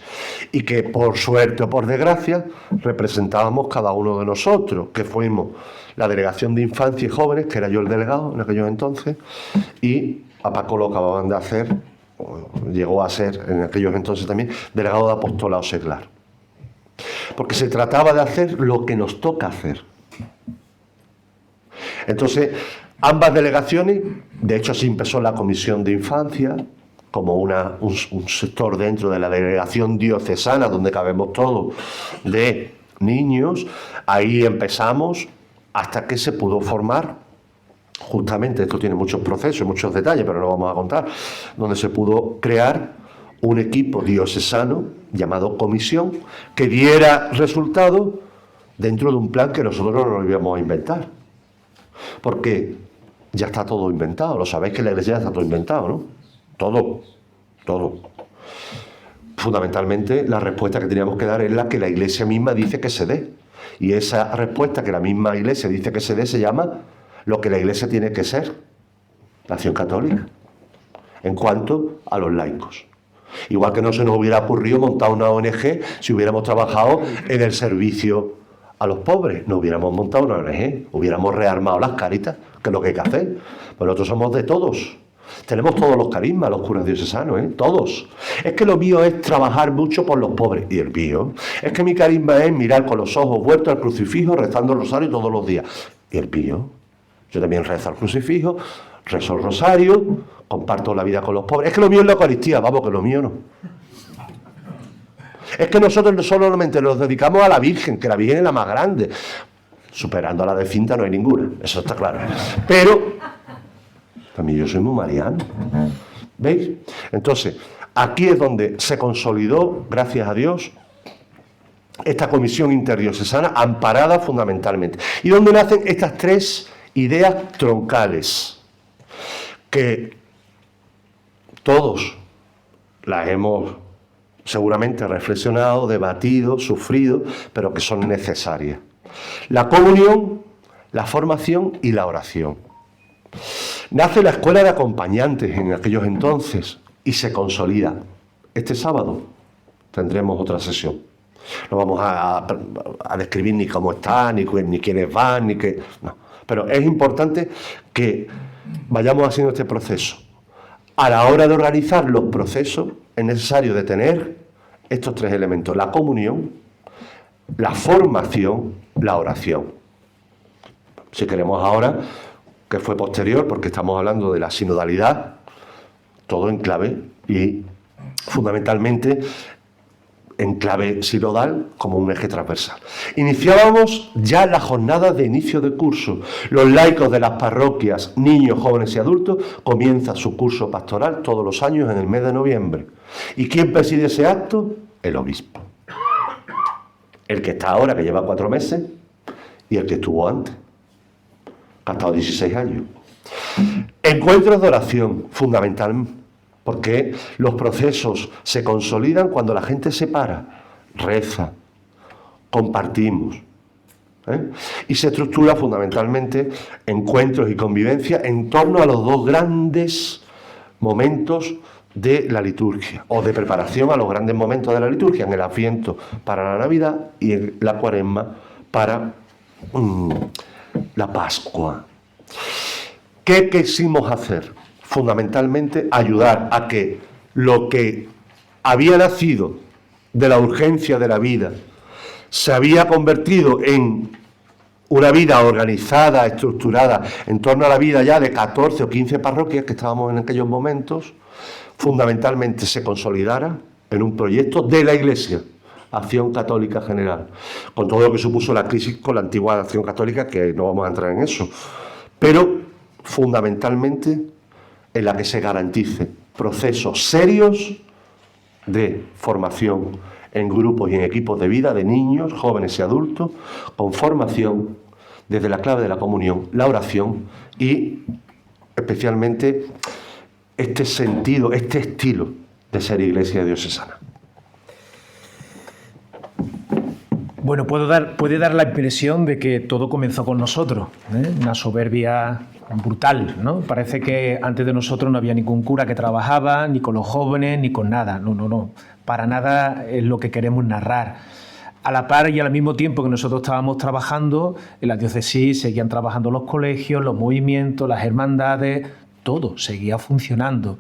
y que por suerte o por desgracia representábamos cada uno de nosotros, que fuimos la delegación de infancia y jóvenes, que era yo el delegado en aquellos entonces, y a Paco lo acababan de hacer, o llegó a ser en aquellos entonces también, delegado de apostolado seglar. Porque se trataba de hacer lo que nos toca hacer. Entonces, ambas delegaciones, de hecho así empezó la Comisión de Infancia, como un sector dentro de la delegación diocesana, donde cabemos todos, de niños. Ahí empezamos hasta que se pudo formar, justamente, esto tiene muchos procesos, muchos detalles, pero no vamos a contar, donde se pudo crear un equipo diocesano llamado Comisión, que diera resultado dentro de un plan que nosotros no nos íbamos a inventar. Porque ya está todo inventado, lo sabéis que en la Iglesia ya está todo inventado, ¿no? Todo. Fundamentalmente, la respuesta que teníamos que dar es la que la Iglesia misma dice que se dé. Y esa respuesta que la misma Iglesia dice que se dé se llama lo que la Iglesia tiene que ser, la acción católica, en cuanto a los laicos. Igual que no se nos hubiera ocurrido montar una ONG si hubiéramos trabajado en el servicio a los pobres. No hubiéramos montado una ONG, hubiéramos rearmado las Cáritas, que es lo que hay que hacer. Pero nosotros somos de todos. Tenemos todos los carismas, los curas diocesanos, todos. Es que lo mío es trabajar mucho por los pobres. Y el mío es que mi carisma es mirar con los ojos vueltos al crucifijo, rezando el rosario todos los días. Y el mío, yo también rezo al crucifijo, rezo el rosario, comparto la vida con los pobres. Es que lo mío es la Eucaristía, vamos, que lo mío no. Es que nosotros solamente nos dedicamos a la Virgen, que la Virgen es la más grande. Superando a la de Cinta no hay ninguna, eso está claro. Pero también yo soy muy mariano. ¿Veis? Entonces, aquí es donde se consolidó, gracias a Dios, esta comisión interdiocesana, amparada fundamentalmente. Y donde nacen estas tres ideas troncales, que todos las hemos seguramente reflexionado, debatido, sufrido, pero que son necesarias. La comunión, la formación y la oración. Nace la escuela de acompañantes en aquellos entonces y se consolida. Este sábado tendremos otra sesión. No vamos a describir ni cómo está, ni quiénes van, ni qué... No. Pero es importante que vayamos haciendo este proceso. A la hora de organizar los procesos es necesario de tener estos tres elementos: la comunión, la formación, la oración. Si queremos ahora, que fue posterior, porque estamos hablando de la sinodalidad, todo en clave y fundamentalmente en clave sinodal como un eje transversal. Iniciábamos ya la jornada de inicio de curso. Los laicos de las parroquias, niños, jóvenes y adultos, comienzan su curso pastoral todos los años en el mes de noviembre. ¿Y quién preside ese acto? El obispo. El que está ahora, que lleva 4 meses, y el que estuvo antes, que ha estado 16 años. Encuentros de oración, fundamental, porque los procesos se consolidan cuando la gente se para, reza, compartimos. Y se estructura fundamentalmente encuentros y convivencia en torno a los dos grandes momentos de la liturgia, o de preparación a los grandes momentos de la liturgia, en el Adviento para la Navidad y en la Cuaresma para la Pascua. ¿Qué quisimos hacer? Fundamentalmente ayudar a que lo que había nacido de la urgencia de la vida se había convertido en una vida organizada, estructurada, en torno a la vida ya de 14 o 15 parroquias que estábamos en aquellos momentos, fundamentalmente se consolidara en un proyecto de la Iglesia, Acción Católica General, con todo lo que supuso la crisis con la antigua Acción Católica, que no vamos a entrar en eso, pero fundamentalmente en la que se garantice procesos serios de formación en grupos y en equipos de vida de niños, jóvenes y adultos, con formación desde la clave de la comunión, la oración y especialmente este sentido, este estilo de ser iglesia diocesana. Bueno, puede dar la impresión de que todo comenzó con nosotros, ¿eh? Una soberbia brutal, ¿no? Parece que antes de nosotros no había ningún cura que trabajaba, ni con los jóvenes, ni con nada. No, no, no. Para nada es lo que queremos narrar. A la par y al mismo tiempo que nosotros estábamos trabajando, en la diócesis seguían trabajando los colegios, los movimientos, las hermandades, todo seguía funcionando.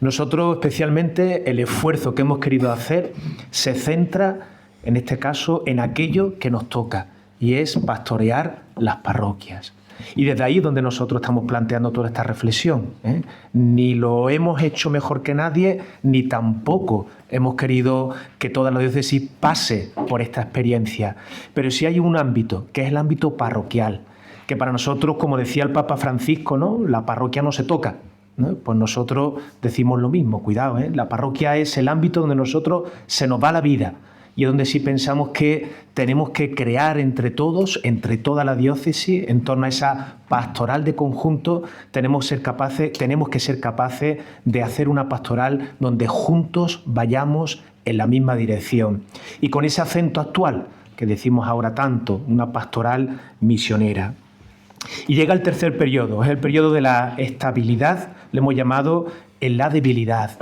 Nosotros, especialmente, el esfuerzo que hemos querido hacer se centra, en este caso, en aquello que nos toca, y es pastorear las parroquias. Y desde ahí es donde nosotros estamos planteando toda esta reflexión, ¿eh? Ni lo hemos hecho mejor que nadie, ni tampoco hemos querido que toda la diócesis pase por esta experiencia. Pero sí hay un ámbito, que es el ámbito parroquial, que para nosotros, como decía el Papa Francisco, ¿no?, la parroquia no se toca, ¿no? Pues nosotros decimos lo mismo, cuidado, ¿eh? La parroquia es el ámbito donde nosotros se nos va la vida, y es donde sí pensamos que tenemos que crear entre todos, entre toda la diócesis, en torno a esa pastoral de conjunto, tenemos que ser capaces de hacer una pastoral donde juntos vayamos en la misma dirección. Y con ese acento actual, que decimos ahora tanto, una pastoral misionera. Y llega el tercer periodo, es el periodo de la estabilidad, le hemos llamado en la debilidad.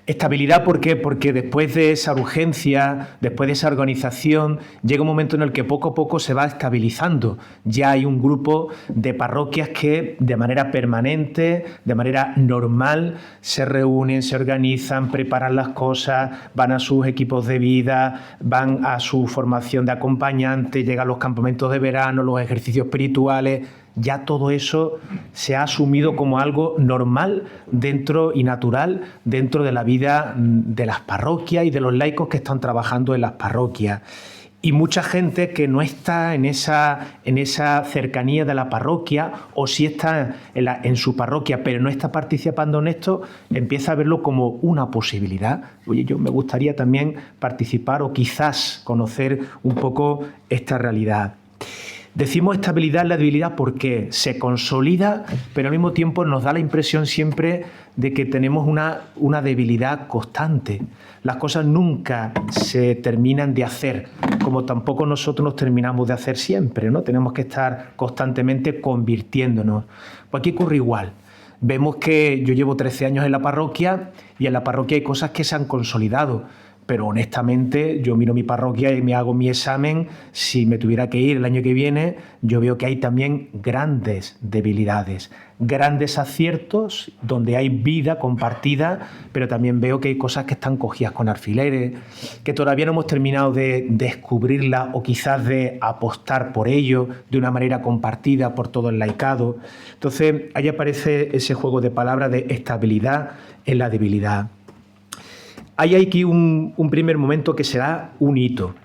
Estabilidad, ¿por qué? Porque después de esa urgencia, después de esa organización, llega un momento en el que poco a poco se va estabilizando. Ya hay un grupo de parroquias que de manera permanente, de manera normal, se reúnen, se organizan, preparan las cosas, van a sus equipos de vida, van a su formación de acompañante, llegan los campamentos de verano, los ejercicios espirituales. Ya todo eso se ha asumido como algo normal dentro y natural dentro de la vida de las parroquias y de los laicos que están trabajando en las parroquias. Y mucha gente que no está en esa cercanía de la parroquia, o sí está en su parroquia pero no está participando en esto, empieza a verlo como una posibilidad. Oye, yo me gustaría también participar o quizás conocer un poco esta realidad. Decimos estabilidad en la debilidad porque se consolida, pero al mismo tiempo nos da la impresión siempre de que tenemos una debilidad constante. Las cosas nunca se terminan de hacer, como tampoco nosotros nos terminamos de hacer siempre, ¿no? Tenemos que estar constantemente convirtiéndonos. Pues aquí ocurre igual. Vemos que yo llevo 13 años en la parroquia y en la parroquia hay cosas que se han consolidado. Pero honestamente yo miro mi parroquia y me hago mi examen. Si me tuviera que ir el año que viene, yo veo que hay también grandes debilidades, grandes aciertos donde hay vida compartida, pero también veo que hay cosas que están cogidas con alfileres, que todavía no hemos terminado de descubrirlas o quizás de apostar por ello de una manera compartida por todo el laicado. Entonces ahí aparece ese juego de palabras de estabilidad en la debilidad. Hay aquí un primer momento que será un hito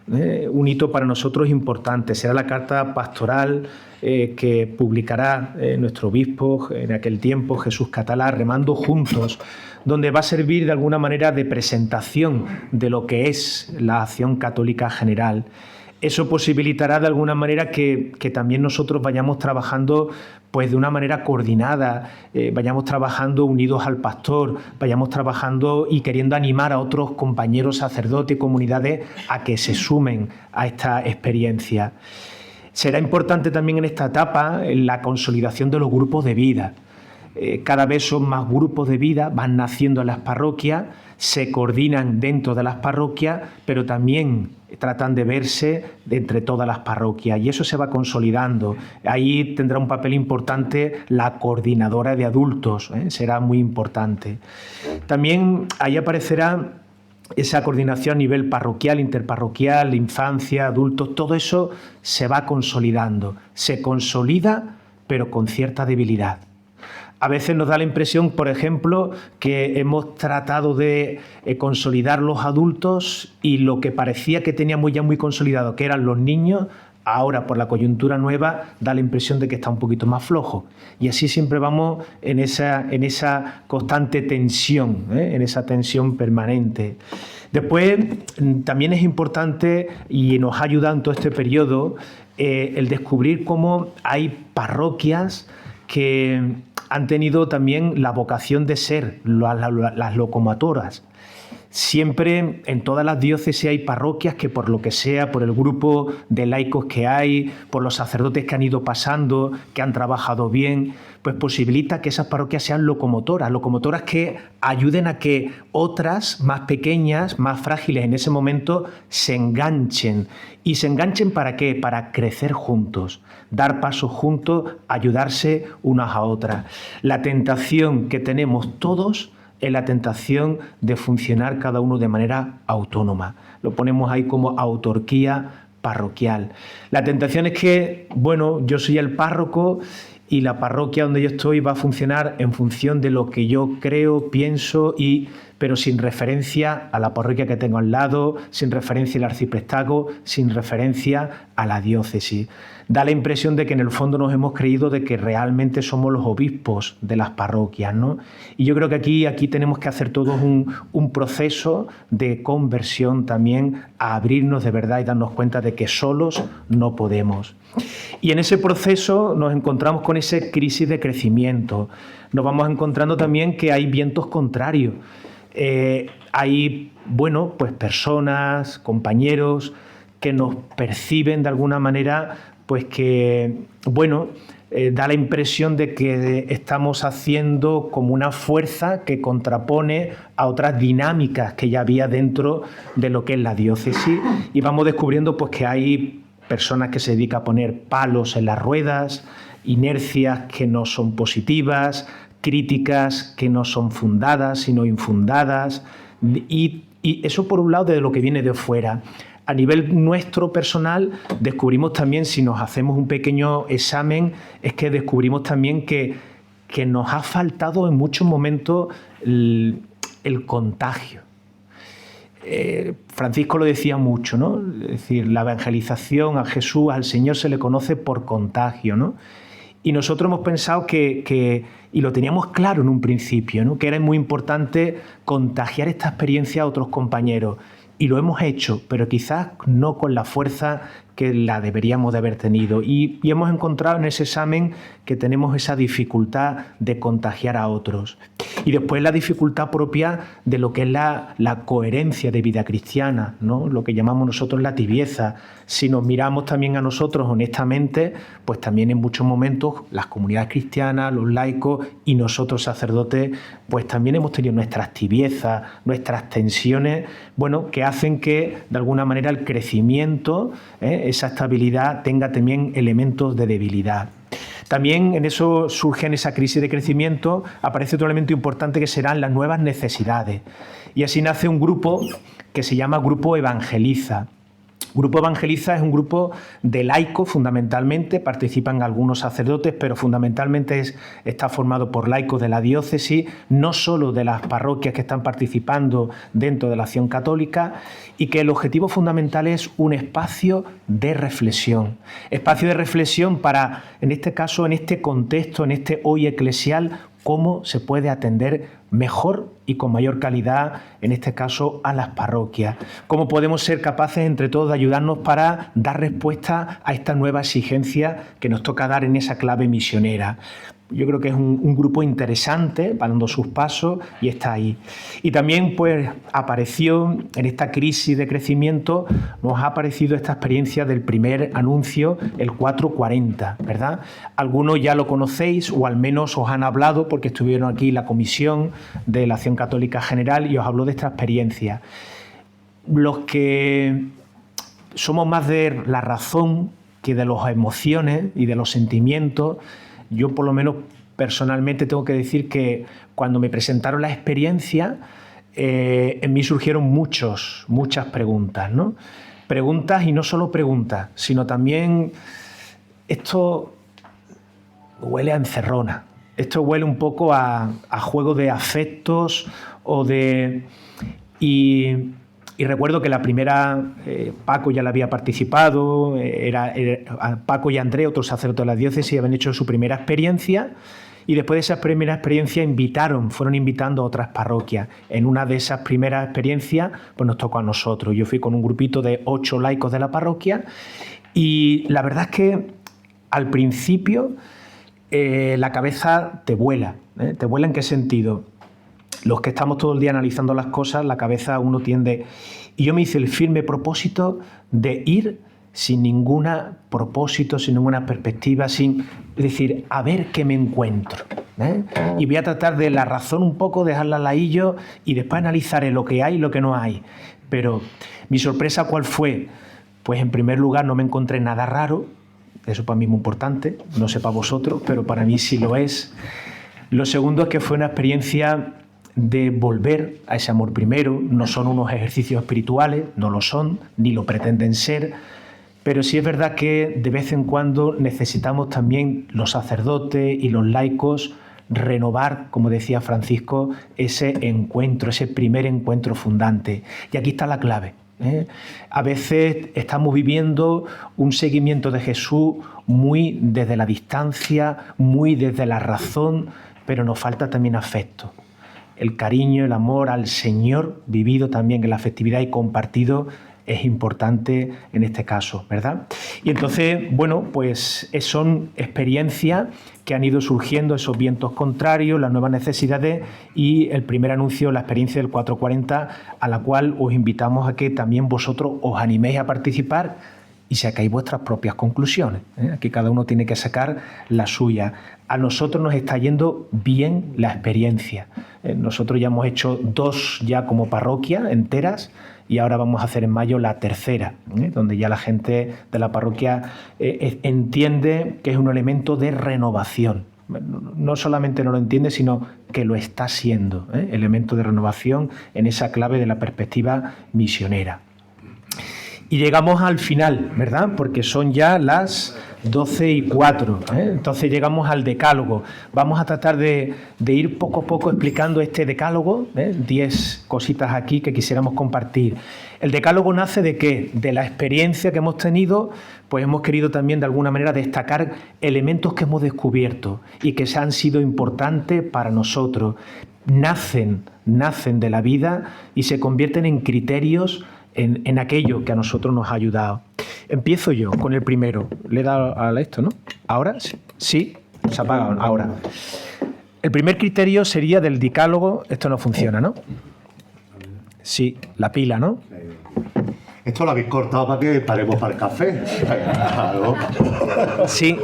para nosotros importante. Será la carta pastoral que publicará nuestro obispo en aquel tiempo, Jesús Catalá, Remando Juntos, donde va a servir de alguna manera de presentación de lo que es la acción católica general. Eso posibilitará de alguna manera que también nosotros vayamos trabajando pues de una manera coordinada, vayamos trabajando unidos al pastor, vayamos trabajando y queriendo animar a otros compañeros sacerdotes y comunidades a que se sumen a esta experiencia. Será importante también en esta etapa la consolidación de los grupos de vida. Cada vez son más grupos de vida, van naciendo en las parroquias, se coordinan dentro de las parroquias, pero también tratan de verse entre todas las parroquias y eso se va consolidando. Ahí tendrá un papel importante la coordinadora de adultos, será muy importante. También ahí aparecerá esa coordinación a nivel parroquial, interparroquial, infancia, adultos, todo eso se va consolidando. Se consolida, pero con cierta debilidad. A veces nos da la impresión, por ejemplo, que hemos tratado de consolidar los adultos y lo que parecía que teníamos ya muy consolidado, que eran los niños, ahora por la coyuntura nueva da la impresión de que está un poquito más flojo. Y así siempre vamos en esa constante tensión, en esa tensión permanente. Después también es importante y nos ha ayudado en todo este periodo el descubrir cómo hay parroquias que han tenido también la vocación de ser las locomotoras. Siempre en todas las diócesis hay parroquias que por lo que sea, por el grupo de laicos que hay, por los sacerdotes que han ido pasando, que han trabajado bien, pues posibilita que esas parroquias sean locomotoras que ayuden a que otras más pequeñas, más frágiles en ese momento, se enganchen. ¿Y se enganchen para qué? Para crecer juntos, dar pasos juntos, ayudarse unas a otras. La tentación que tenemos todos es la tentación de funcionar cada uno de manera autónoma. Lo ponemos ahí como autarquía parroquial. La tentación es que, bueno, yo soy el párroco y la parroquia donde yo estoy va a funcionar en función de lo que yo creo, pienso, pero sin referencia a la parroquia que tengo al lado, sin referencia al arciprestazgo, sin referencia a la diócesis. Da la impresión de que en el fondo nos hemos creído de que realmente somos los obispos de las parroquias, ¿no? Y yo creo que aquí tenemos que hacer todos un proceso de conversión también, a abrirnos de verdad y darnos cuenta de que solos no podemos. Y en ese proceso nos encontramos con esa crisis de crecimiento. Nos vamos encontrando también que hay vientos contrarios. Hay, bueno, pues personas, compañeros que nos perciben de alguna manera, pues que, bueno, da la impresión de que estamos haciendo como una fuerza que contrapone a otras dinámicas que ya había dentro de lo que es la diócesis, y vamos descubriendo pues que hay personas que se dedican a poner palos en las ruedas, inercias que no son positivas, críticas que no son fundadas sino infundadas, y eso por un lado de lo que viene de fuera. A nivel nuestro personal descubrimos también, si nos hacemos un pequeño examen, es que descubrimos también que nos ha faltado en muchos momentos el contagio. Francisco lo decía mucho, ¿no? Es decir, la evangelización a Jesús, al Señor se le conoce por contagio, ¿no? Y nosotros hemos pensado y lo teníamos claro en un principio, ¿no? Que era muy importante contagiar esta experiencia a otros compañeros. Y lo hemos hecho, pero quizás no con la fuerza que la deberíamos de haber tenido. Y hemos encontrado en ese examen que tenemos esa dificultad de contagiar a otros. Y después la dificultad propia de lo que es la coherencia de vida cristiana, ¿no? Lo que llamamos nosotros la tibieza. Si nos miramos también a nosotros honestamente, pues también en muchos momentos las comunidades cristianas, los laicos y nosotros sacerdotes, pues también hemos tenido nuestras tibiezas, nuestras tensiones, bueno, que hacen que de alguna manera el crecimiento, esa estabilidad, tenga también elementos de debilidad. También en eso surge, en esa crisis de crecimiento, aparece otro elemento importante que serán las nuevas necesidades. Y así nace un grupo que se llama Grupo Evangeliza. Grupo Evangeliza es un grupo de laicos fundamentalmente, participan algunos sacerdotes, pero fundamentalmente está formado por laicos de la diócesis, no solo de las parroquias que están participando dentro de la acción católica, y que el objetivo fundamental es un espacio de reflexión para, en este caso, en este contexto, en este hoy eclesial, cómo se puede atender mejor y con mayor calidad, en este caso, a las parroquias. Cómo podemos ser capaces entre todos de ayudarnos para dar respuesta a esta nueva exigencia que nos toca dar en esa clave misionera. Yo creo que es un grupo interesante, va dando sus pasos y está ahí. Y también pues apareció en esta crisis de crecimiento, nos ha aparecido esta experiencia del primer anuncio, el 440, ¿verdad? Algunos ya lo conocéis o al menos os han hablado porque estuvieron aquí en la comisión de la Acción Católica General y os habló de esta experiencia. Los que somos más de la razón que de las emociones y de los sentimientos, yo por lo menos personalmente tengo que decir que cuando me presentaron la experiencia, en mí surgieron muchas preguntas, ¿no? Preguntas y no solo preguntas, sino también esto huele a encerrona, esto huele un poco a juego de afectos y recuerdo que la primera, Paco ya la había participado, Paco y André, otros sacerdotes de la diócesis, habían hecho su primera experiencia y después de esa primera experiencia fueron invitando a otras parroquias. En una de esas primeras experiencias pues nos tocó a nosotros. Yo fui con un grupito de 8 laicos de la parroquia y la verdad es que al principio la cabeza te vuela. ¿Te vuela en qué sentido? los que estamos todo el día analizando las cosas, la cabeza uno tiende... Y yo me hice el firme propósito de ir sin ningún propósito, sin ninguna perspectiva, sin decir, a ver qué me encuentro, ¿eh? Y voy a tratar de la razón un poco, dejarla al ladillo y después analizaré lo que hay y lo que no hay. Pero mi sorpresa, ¿cuál fue? Pues en primer lugar no me encontré nada raro, eso para mí es muy importante, no sé para vosotros, pero para mí sí lo es. Lo segundo es que fue una experiencia de volver a ese amor primero. No son unos ejercicios espirituales, no lo son, ni lo pretenden ser, pero sí es verdad que de vez en cuando necesitamos también los sacerdotes y los laicos renovar, como decía Francisco, ese encuentro, ese primer encuentro fundante. Y aquí está la clave, ¿eh? A veces estamos viviendo un seguimiento de Jesús muy desde la distancia, muy desde la razón, pero nos falta también afecto. El cariño, el amor al Señor, vivido también en la afectividad y compartido, es importante en este caso, ¿verdad? Y entonces, bueno, pues son experiencias que han ido surgiendo, esos vientos contrarios, las nuevas necesidades y el primer anuncio, la experiencia del 440, a la cual os invitamos a que también vosotros os animéis a participar y sacáis vuestras propias conclusiones, ¿eh? Aquí cada uno tiene que sacar la suya. A nosotros nos está yendo bien la experiencia. Nosotros ya hemos hecho 2 ya como parroquia enteras y ahora vamos a hacer en mayo la tercera, donde ya la gente de la parroquia entiende que es un elemento de renovación. No solamente no lo entiende, sino que lo está siendo, elemento de renovación en esa clave de la perspectiva misionera. Y llegamos al final, ¿verdad? Porque son ya las 12:04, ¿eh? Entonces llegamos al decálogo. Vamos a tratar de ir poco a poco explicando este decálogo, 10 cositas aquí que quisiéramos compartir. El decálogo nace ¿de qué? De la experiencia que hemos tenido, pues hemos querido también de alguna manera destacar elementos que hemos descubierto y que se han sido importantes para nosotros. Nacen de la vida y se convierten en criterios en aquello que a nosotros nos ha ayudado. Empiezo yo con el primero. Le he dado a esto, ¿no? ¿Ahora? Sí, se ha apagado. Ahora. El primer criterio sería del decálogo. Esto no funciona, ¿no? Sí, la pila, ¿no? Esto lo habéis cortado para que paremos para el café. Claro. Sí.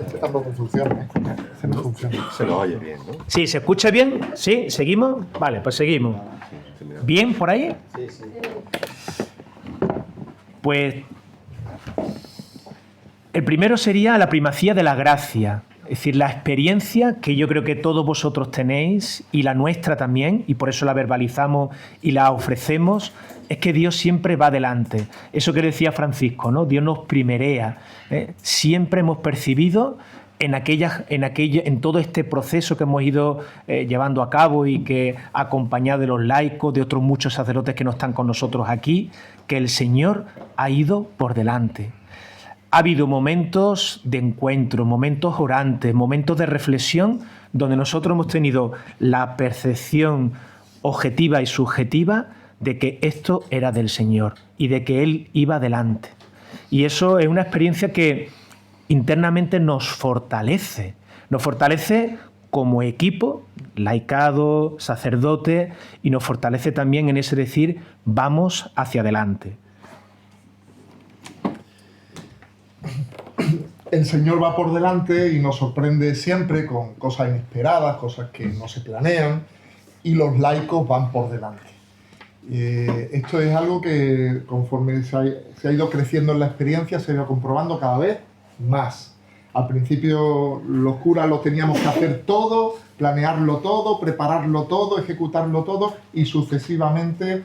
Este tampoco funciona, ¿eh? Este no funciona. Se lo oye bien, ¿no? Sí, ¿se escucha bien? ¿Sí? ¿Seguimos? Vale, pues seguimos. ¿Bien por ahí? Sí, sí. Pues el primero sería la primacía de la gracia, es decir, la experiencia que yo creo que todos vosotros tenéis y la nuestra también, y por eso la verbalizamos y la ofrecemos, es que Dios siempre va adelante. Eso que decía Francisco, ¿no? Dios nos primerea. Siempre hemos percibido en todo este proceso que hemos ido llevando a cabo y que acompañado de los laicos, de otros muchos sacerdotes que no están con nosotros aquí, que el Señor ha ido por delante. Ha habido momentos de encuentro, momentos orantes, momentos de reflexión, donde nosotros hemos tenido la percepción objetiva y subjetiva de que esto era del Señor y de que Él iba adelante. Y eso es una experiencia que internamente nos fortalece como equipo, laicado, sacerdote, y nos fortalece también en ese decir, vamos hacia adelante. El Señor va por delante y nos sorprende siempre con cosas inesperadas, cosas que no se planean, y los laicos van por delante. Esto es algo que conforme se ha ido creciendo en la experiencia se ha ido comprobando cada vez más. Al principio los curas lo teníamos que hacer todo, planearlo todo, prepararlo todo, ejecutarlo todo, y sucesivamente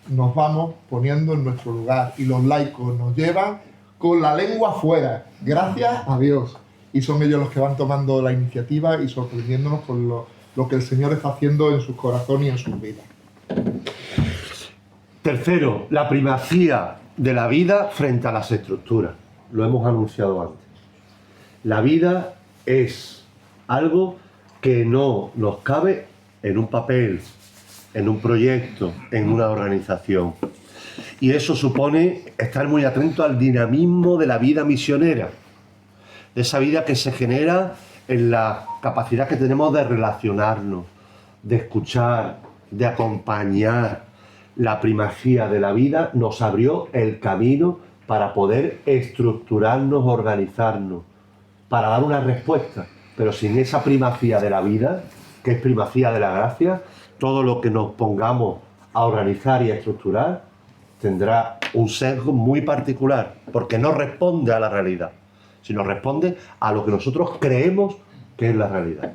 nos vamos poniendo en nuestro lugar y los laicos nos llevan con la lengua afuera, gracias a Dios, y son ellos los que van tomando la iniciativa y sorprendiéndonos con lo que el Señor está haciendo en sus corazones y en sus vidas. Tercero, la primacía de la vida frente a las estructuras. Lo hemos anunciado antes. La vida es algo que no nos cabe en un papel, en un proyecto, en una organización. Y eso supone estar muy atento al dinamismo de la vida misionera, de esa vida que se genera en la capacidad que tenemos de relacionarnos, de escuchar, de acompañar la primacía de la vida, nos abrió el camino para poder estructurarnos, organizarnos, para dar una respuesta. Pero sin esa primacía de la vida, que es primacía de la gracia, todo lo que nos pongamos a organizar y a estructurar tendrá un sesgo muy particular, porque no responde a la realidad, sino responde a lo que nosotros creemos que es la realidad.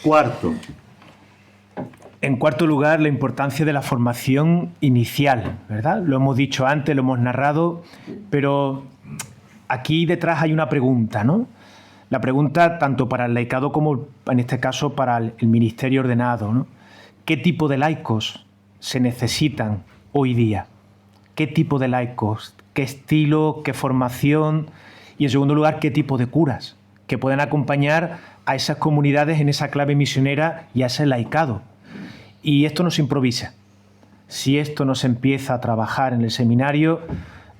Cuarto. En cuarto lugar, la importancia de la formación inicial, ¿verdad? Lo hemos dicho antes, lo hemos narrado, pero aquí detrás hay una pregunta, ¿no? La pregunta tanto para el laicado como, en este caso, para el ministerio ordenado, ¿no? ¿Qué tipo de laicos se necesitan hoy día? ¿Qué tipo de laicos? ¿Qué estilo? ¿Qué formación? Y en segundo lugar, ¿qué tipo de curas que puedan acompañar a esas comunidades en esa clave misionera y a ese laicado? Y esto no se improvisa. Si esto no se empieza a trabajar en el seminario,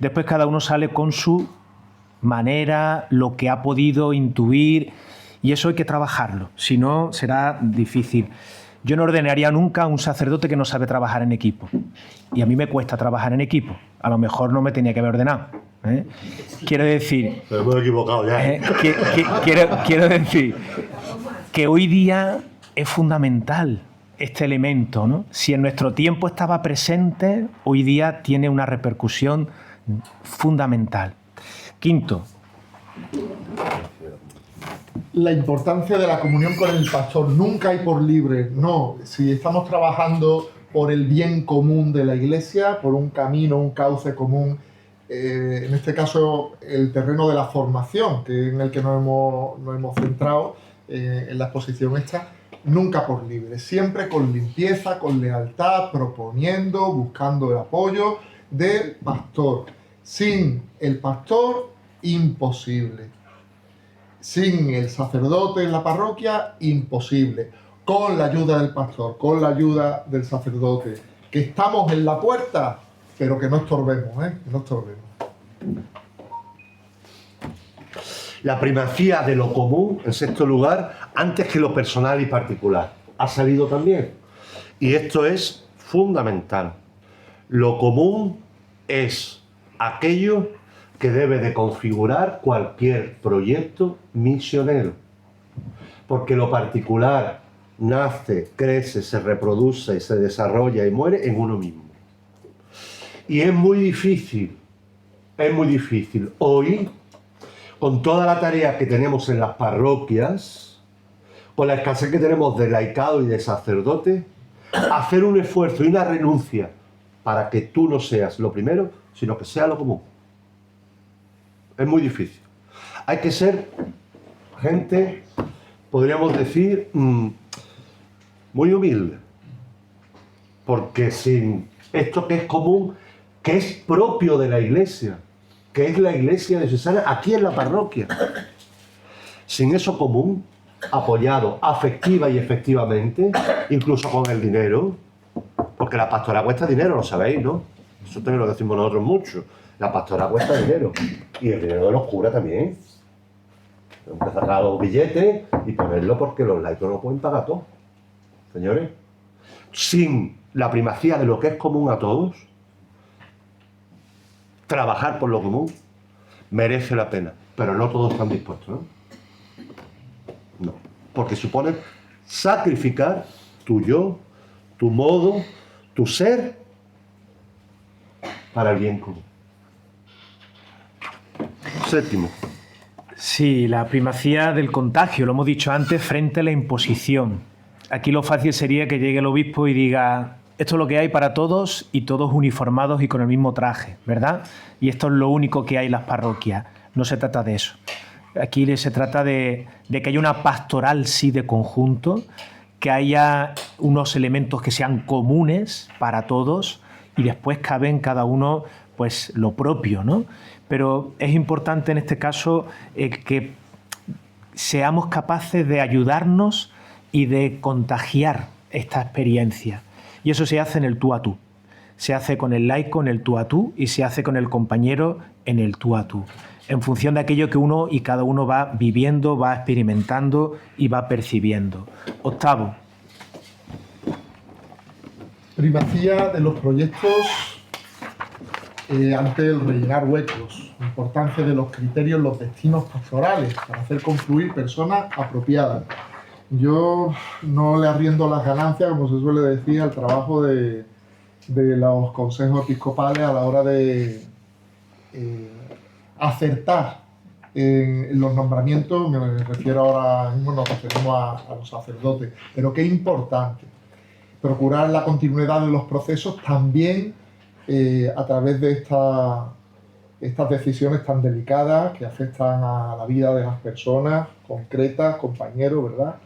después cada uno sale con su manera, lo que ha podido intuir, y eso hay que trabajarlo, si no será difícil. Yo no ordenaría nunca a un sacerdote que no sabe trabajar en equipo, y a mí me cuesta trabajar en equipo. A lo mejor no me tenía que haber ordenado, ¿eh? Quiero decir... Pero hemos equivocado ya. Quiero decir que hoy día es fundamental este elemento, ¿no? Si en nuestro tiempo estaba presente, hoy día tiene una repercusión fundamental. Quinto. La importancia de la comunión con el pastor. Nunca hay por libre, no. Si estamos trabajando por el bien común de la Iglesia, por un camino, un cauce común, en este caso el terreno de la formación, que en el que nos hemos centrado en la exposición esta, nunca por libre, siempre con limpieza, con lealtad, proponiendo, buscando el apoyo del pastor. Sin el pastor, imposible. Sin el sacerdote en la parroquia, imposible. Con la ayuda del pastor, con la ayuda del sacerdote. Que estamos en la puerta, pero que no estorbemos, ¿eh? Que no estorbemos. La primacía de lo común, en sexto lugar, antes que lo personal y particular. Ha salido también. Y esto es fundamental. Lo común es aquello que debe de configurar cualquier proyecto misionero. Porque lo particular nace, crece, se reproduce, se desarrolla y muere en uno mismo. Y es muy difícil hoy, con toda la tarea que tenemos en las parroquias, con la escasez que tenemos de laicado y de sacerdote, hacer un esfuerzo y una renuncia para que tú no seas lo primero, sino que sea lo común. Es muy difícil. Hay que ser gente, podríamos decir, muy humilde. Porque sin esto que es común, que es propio de la Iglesia, que es la Iglesia necesaria aquí en la parroquia, sin eso común, apoyado afectiva y efectivamente, incluso con el dinero, porque la pastoral cuesta dinero, lo sabéis, ¿no? Eso también lo decimos nosotros mucho. La pastoral cuesta dinero. Y el dinero de los curas también. Tenemos que sacar los billetes y ponerlo porque los laicos no pueden pagar todo. Señores, sin la primacía de lo que es común a todos, trabajar por lo común merece la pena. Pero no todos están dispuestos, ¿no? No. Porque supone sacrificar tu yo, tu modo, tu ser para el bien común. Séptimo. Sí, la primacía del contagio, lo hemos dicho antes, frente a la imposición. Aquí lo fácil sería que llegue el obispo y diga, esto es lo que hay para todos y todos uniformados y con el mismo traje, ¿verdad? Y esto es lo único que hay en las parroquias. No se trata de eso. Aquí se trata de que haya una pastoral sí de conjunto, que haya unos elementos que sean comunes para todos y después cabe en cada uno pues lo propio, ¿no? Pero es importante en este caso que seamos capaces de ayudarnos y de contagiar esta experiencia. Y eso se hace en el tú a tú. Se hace con el laico en el tú a tú y se hace con el compañero en el tú a tú, en función de aquello que uno y cada uno va viviendo, va experimentando y va percibiendo. Octavo. Primacía de los proyectos ante el rellenar huecos. Importancia de los criterios, los destinos pastorales para hacer confluir personas apropiadas. Yo no le arriendo las ganancias, como se suele decir, al trabajo de los consejos episcopales a la hora de acertar en los nombramientos. Me refiero ahora mismo, nos referimos a los sacerdotes, pero qué importante procurar la continuidad de los procesos también a través de estas decisiones tan delicadas que afectan a la vida de las personas concretas, compañeros, ¿verdad?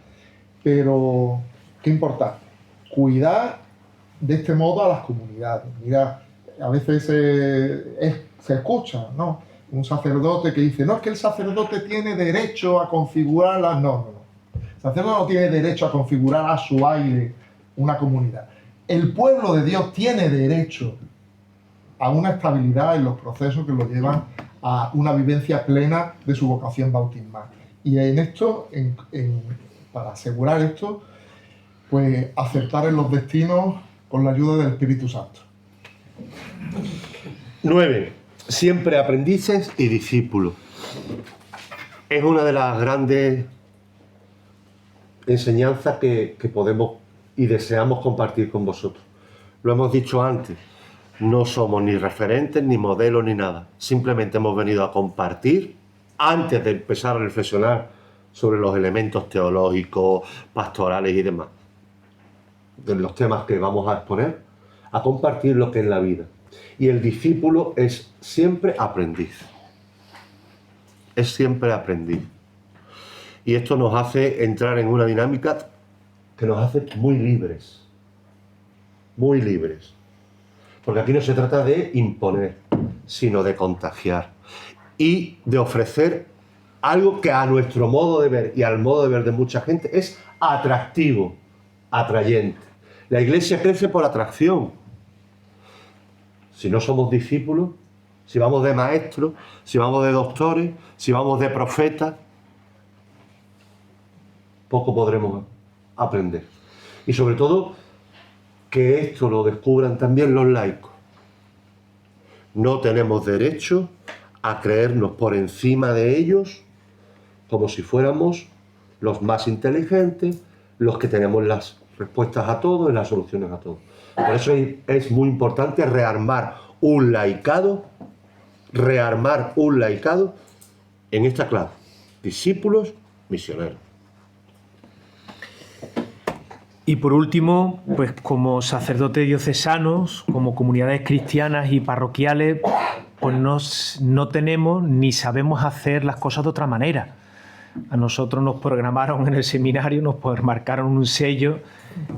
Pero qué importante, cuidar de este modo a las comunidades. Mira, a veces se escucha, ¿no?, un sacerdote que dice, no, es que el sacerdote tiene derecho a configurar las... No. El sacerdote no tiene derecho a configurar a su aire una comunidad. El pueblo de Dios tiene derecho a una estabilidad en los procesos que lo llevan a una vivencia plena de su vocación bautismal. Y en esto, para asegurar esto, pues acertar en los destinos con la ayuda del Espíritu Santo. 9. Siempre aprendices y discípulos. Es una de las grandes enseñanzas que podemos y deseamos compartir con vosotros. Lo hemos dicho antes, no somos ni referentes, ni modelos, ni nada. Simplemente hemos venido a compartir, antes de empezar a reflexionar sobre los elementos teológicos, pastorales y demás, de los temas que vamos a exponer, a compartir lo que es la vida. Y el discípulo es siempre aprendiz. Es siempre aprendiz. Y esto nos hace entrar en una dinámica que nos hace muy libres. Muy libres. Porque aquí no se trata de imponer, sino de contagiar. Y de ofrecer algo que a nuestro modo de ver y al modo de ver de mucha gente es atractivo, atrayente. La Iglesia crece por atracción. Si no somos discípulos, si vamos de maestros, si vamos de doctores, si vamos de profetas, poco podremos aprender. Y sobre todo, que esto lo descubran también los laicos. No tenemos derecho a creernos por encima de ellos como si fuéramos los más inteligentes, los que tenemos las respuestas a todo y las soluciones a todo. Por eso es muy importante rearmar un laicado en esta clave: discípulos misioneros. Y por último, pues como sacerdotes diocesanos, como comunidades cristianas y parroquiales, pues no tenemos ni sabemos hacer las cosas de otra manera. A nosotros nos programaron en el seminario, nos marcaron un sello,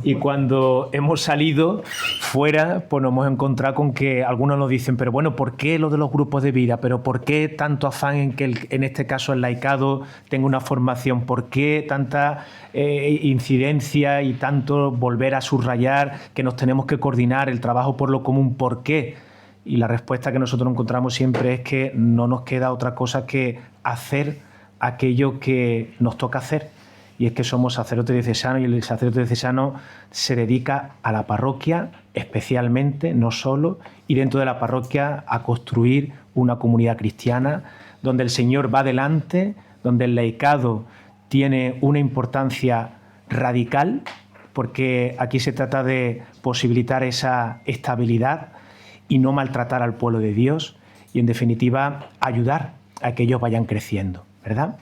y cuando hemos salido fuera, pues nos hemos encontrado con que algunos nos dicen, pero bueno, ¿por qué lo de los grupos de vida? ¿Pero por qué tanto afán en que en este caso el laicado tenga una formación? ¿Por qué tanta incidencia y tanto volver a subrayar que nos tenemos que coordinar el trabajo por lo común? ¿Por qué? Y la respuesta que nosotros encontramos siempre es que no nos queda otra cosa que hacer aquello que nos toca hacer, y es que somos sacerdotes diocesanos, y el sacerdote diocesano se dedica a la parroquia especialmente, no solo, y dentro de la parroquia a construir una comunidad cristiana donde el Señor va delante, donde el laicado tiene una importancia radical, porque aquí se trata de posibilitar esa estabilidad y no maltratar al pueblo de Dios, y en definitiva ayudar a que ellos vayan creciendo, ¿verdad?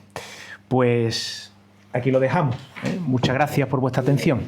Pues aquí lo dejamos, ¿eh? Muchas gracias por vuestra atención.